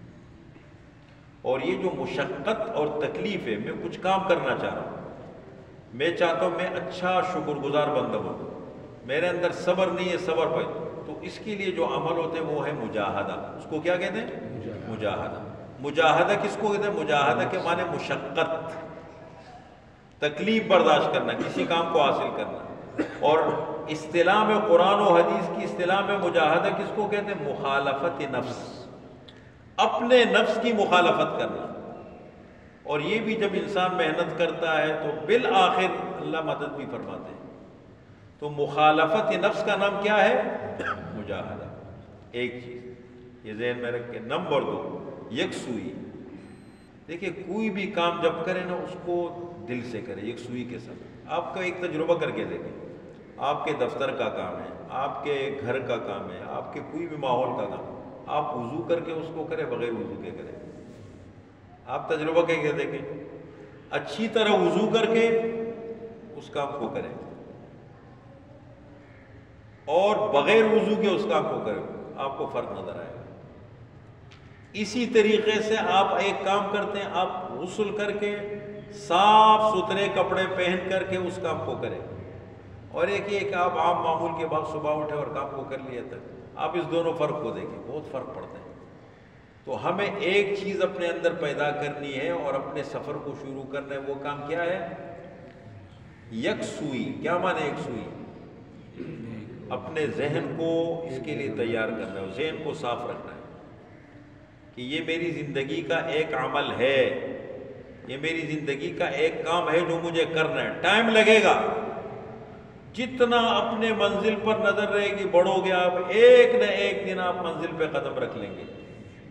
اور یہ جو مشقت اور تکلیف ہے میں کچھ کام کرنا چاہ رہا ہوں, میں چاہتا ہوں میں اچھا شکر گزار بندہ بنوں, میرے اندر صبر نہیں ہے صبر پہ, تو اس کے لیے جو عمل ہوتے ہیں وہ ہے مجاہدہ. اس کو کیا کہتے ہیں مجاہدہ. مجاہدہ کس کو کہتے ہیں مجاہدہ کے معنی مشقت, تکلیف برداشت کرنا, کسی کام کو حاصل کرنا. اور اصطلاح میں قرآن و حدیث کی اصطلاح میں مجاہدہ کس کو کہتے ہیں مخالفت نفس, اپنے نفس کی مخالفت کرنا. اور یہ بھی جب انسان محنت کرتا ہے تو بالآخر اللہ مدد بھی فرماتے ہیں. تو مخالفت نفس کا نام کیا ہے مجاہدہ. ایک چیز یہ ذہن میں رکھ کے. نمبر 2 یکسوئی. دیکھیں کوئی بھی کام جب کرے نا اس کو دل سے کرے یکسوئی کے ساتھ. آپ کا ایک تجربہ کر کے دیکھیں, آپ کے دفتر کا کام ہے, آپ کے گھر کا کام ہے, آپ کے کوئی بھی ماحول کا کام, آپ وضو کر کے اس کو کریں بغیر وضو کے کریں. آپ تجربہ کر کے دیکھیں, اچھی طرح وضو کر کے اس کام کو کریں اور بغیر وضو کے اس کام کو کریں, آپ کو فرق نظر آئے گا. اسی طریقے سے آپ ایک کام کرتے ہیں, آپ غسل کر کے صاف ستھرے کپڑے پہن کر کے اس کام کو کریں, اور ایک یہ کہ آپ عام معمول کے بعد صبح اٹھے اور کام کو کر لیا تک. آپ اس دونوں فرق کو دیکھیں, بہت فرق پڑتا ہے. تو ہمیں ایک چیز اپنے اندر پیدا کرنی ہے اور اپنے سفر کو شروع کرنا ہے. وہ کام کیا ہے یکسوئی. کیا معنی یکسوئی؟ اپنے ذہن کو اس کے لیے تیار کرنا ہے, ذہن کو صاف رکھنا ہے کہ یہ میری زندگی کا ایک عمل ہے, یہ میری زندگی کا ایک کام ہے جو مجھے کرنا ہے. ٹائم لگے گا, جتنا اپنے منزل پر نظر رہے گی بڑھو گے آپ, ایک نہ ایک دن آپ منزل پہ قدم رکھ لیں گے,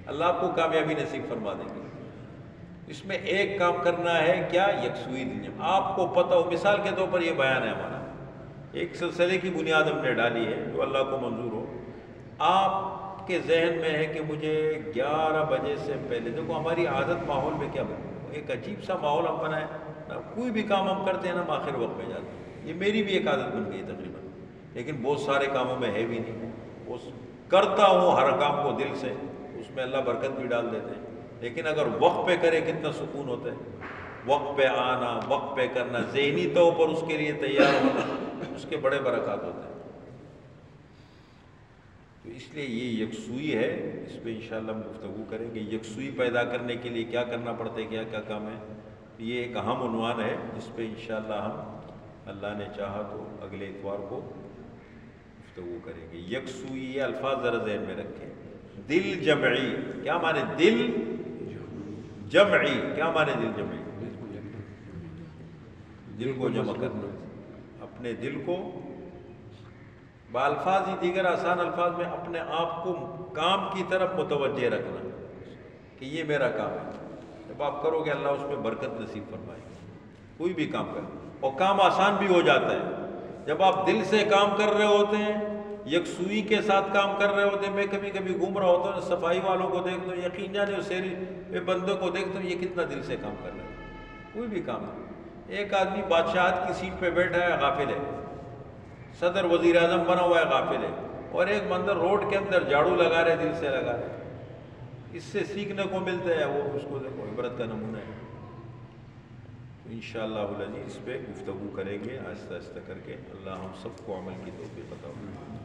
اللہ آپ کو کامیابی نصیب فرما دیں گے. اس میں ایک کام کرنا ہے کیا یکسوئی دل. آپ کو پتہ ہو, مثال کے طور پر یہ بیان ہے ہمارا, ایک سلسلے کی بنیاد ہم نے ڈالی ہے جو اللہ کو منظور ہو. آپ کے ذہن میں ہے کہ مجھے 11 بجے سے پہلے, دیکھو ہماری عادت ماحول میں کیا بنے, ایک عجیب سا ماحول ہم بنائیں نا, کوئی بھی کام ہم کرتے ہیں نا ہم آخر وقت میں جاتے ہیں. یہ میری بھی ایک عادت بن گئی تقریباً, لیکن بہت سارے کاموں میں ہے بھی نہیں. وہ کرتا ہوں ہر کام کو دل سے, اس میں اللہ برکت بھی ڈال دیتے ہیں. لیکن اگر وقت پہ کرے کتنا سکون ہوتا ہے. وقت پہ آنا, وقت پہ کرنا, ذہنی طور پر اس کے لیے تیار ہونا, اس کے بڑے برکات ہوتے ہیں. تو اس لیے یہ یکسوئی ہے, اس پہ انشاءاللہ ہم گفتگو کریں گے. یکسوئی پیدا کرنے کے لیے کیا کرنا پڑتا ہے, کیا کیا کام ہے. یہ ایک اہم عنوان ہے جس پہ انشاءاللہ ہم اللہ نے چاہا تو اگلے اتوار کو گفتگو کریں گے. یکسوئی, یہ الفاظ ذرا ذہن میں رکھیں. دل جمعی کیا معنی, دل جمعی کیا معنی, دل جمعی دل کو جمع کرنا, اپنے دل کو بالفاظ ہی دیگر آسان الفاظ میں اپنے آپ کو کام کی طرف متوجہ رکھنا کہ یہ میرا کام ہے. جب آپ کرو گے اللہ اس میں برکت نصیب فرمائے گا. کوئی بھی کام کرے اور کام آسان بھی ہو جاتا ہے جب آپ دل سے کام کر رہے ہوتے ہیں, یکسوئی کے ساتھ کام کر رہے ہوتے ہیں. میں کبھی کبھی گھوم رہا ہوتا ہوں, صفائی والوں کو دیکھتا ہوں, یقین جانے اس شہری بندوں کو دیکھتا ہوں, یہ کتنا دل سے کام کر رہے ہیں. کوئی بھی کام ہے. ایک آدمی بادشاہت کی سیٹ پہ بیٹھا ہے, غافل ہے, صدر وزیر اعظم بنا ہوا ہے, غافل ہے, اور ایک بندر روڈ کے اندر جھاڑو لگا رہے, دل سے لگا رہے. اس سے سیکھنے کو ملتا ہے, وہ اس کو دیکھو عبرت کا نمونہ ہے. انشاءاللہ العزیز اس پہ گفتگو کریں گے آہستہ آہستہ کر کے. اللہ ہم سب کو عمل کی توفیق عطا فرمائے.